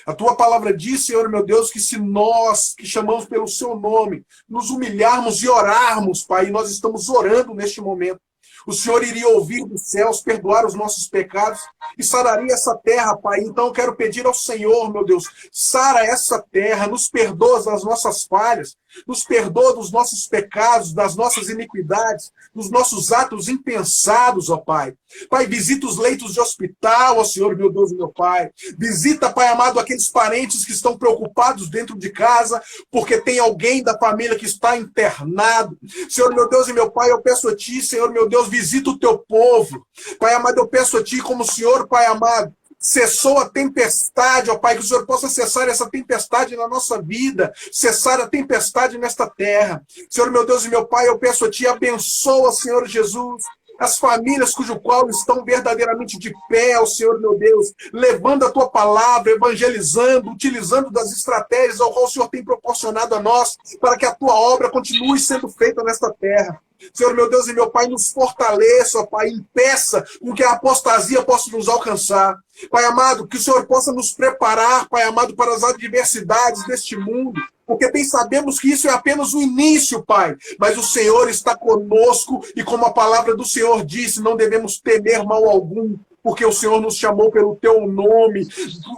A tua palavra diz, Senhor, meu Deus, que se nós, que chamamos pelo seu nome, nos humilharmos e orarmos, Pai, e nós estamos orando neste momento, o Senhor iria ouvir dos céus, perdoar os nossos pecados e sararia essa terra, Pai. Então eu quero pedir ao Senhor, meu Deus, sara essa terra, nos perdoa das nossas falhas, nos perdoa dos nossos pecados, das nossas iniquidades, dos nossos atos impensados, ó Pai. Pai, visita os leitos de hospital, ó Senhor, meu Deus e meu Pai. Visita, Pai amado, aqueles parentes que estão preocupados dentro de casa, porque tem alguém da família que está internado. Senhor, meu Deus e meu Pai, eu peço a Ti, Senhor, meu Deus, visita o Teu povo. Pai amado, eu peço a Ti, como o Senhor, Pai amado, cessou a tempestade, ó Pai, que o Senhor possa cessar essa tempestade na nossa vida, cessar a tempestade nesta terra. Senhor, meu Deus e meu Pai, eu peço a Ti, abençoa, Senhor Jesus, as famílias cujo qual estão verdadeiramente de pé, ó Senhor, meu Deus, levando a Tua palavra, evangelizando, utilizando das estratégias ao qual o Senhor tem proporcionado a nós, para que a Tua obra continue sendo feita nesta terra. Senhor, meu Deus e meu Pai, nos fortaleça, ó Pai, impeça com que a apostasia possa nos alcançar. Pai amado, que o Senhor possa nos preparar, Pai amado, para as adversidades deste mundo, porque bem sabemos que isso é apenas o início, Pai, mas o Senhor está conosco e como a palavra do Senhor disse, não devemos temer mal algum, porque o Senhor nos chamou pelo Teu nome,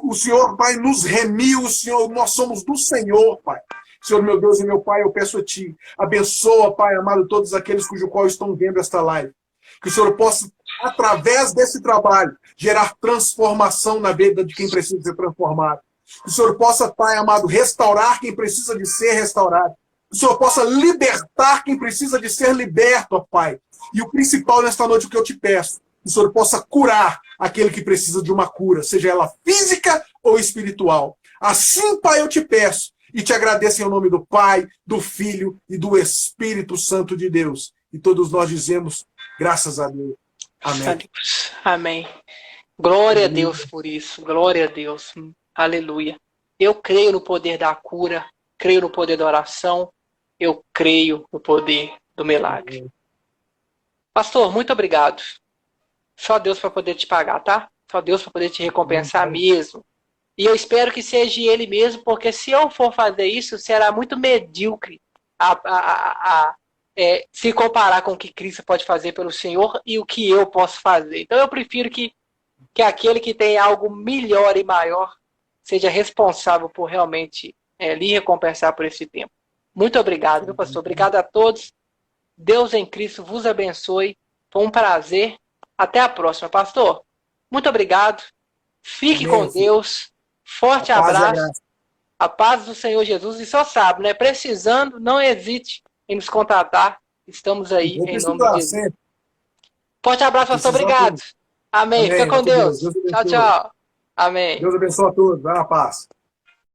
o Senhor, Pai, nos remiu, o Senhor, nós somos do Senhor, Pai. Senhor, meu Deus e meu Pai, eu peço a Ti, abençoa, Pai amado, todos aqueles cujo qual estão vendo esta live. Que o Senhor possa, através desse trabalho, gerar transformação na vida de quem precisa ser transformado. Que o Senhor possa, Pai amado, restaurar quem precisa de ser restaurado. Que o Senhor possa libertar quem precisa de ser liberto, ó Pai. E o principal nesta noite, o que eu te peço, que o Senhor possa curar aquele que precisa de uma cura, seja ela física ou espiritual. Assim, Pai, eu te peço. E te agradeço em nome do Pai, do Filho e do Espírito Santo de Deus. E todos nós dizemos, graças a Deus. Amém. Amém. Glória a Deus por isso. Glória a Deus. Aleluia. Eu creio no poder da cura, creio no poder da oração, eu creio no poder do milagre. Pastor, muito obrigado. Só Deus para poder te pagar, tá? Só Deus para poder te recompensar mesmo. E eu espero que seja Ele mesmo, porque se eu for fazer isso, será muito medíocre se comparar com o que Cristo pode fazer pelo Senhor e o que eu posso fazer. Então eu prefiro que aquele que tem algo melhor e maior seja responsável por realmente lhe recompensar por esse tempo. Muito obrigado, viu, pastor? Obrigado a todos. Deus em Cristo vos abençoe. Foi um prazer. Até a próxima, pastor. Muito obrigado. Fique com Deus. Forte abraço. A paz do Senhor Jesus. E só sabe, né? Precisando, não hesite em nos contatar. Estamos aí em nome de Jesus. Sempre. Forte abraço, pastor. Obrigado. Amém. Fica com Deus. Tchau, tchau. Amém. Deus abençoe a todos. Vai na paz.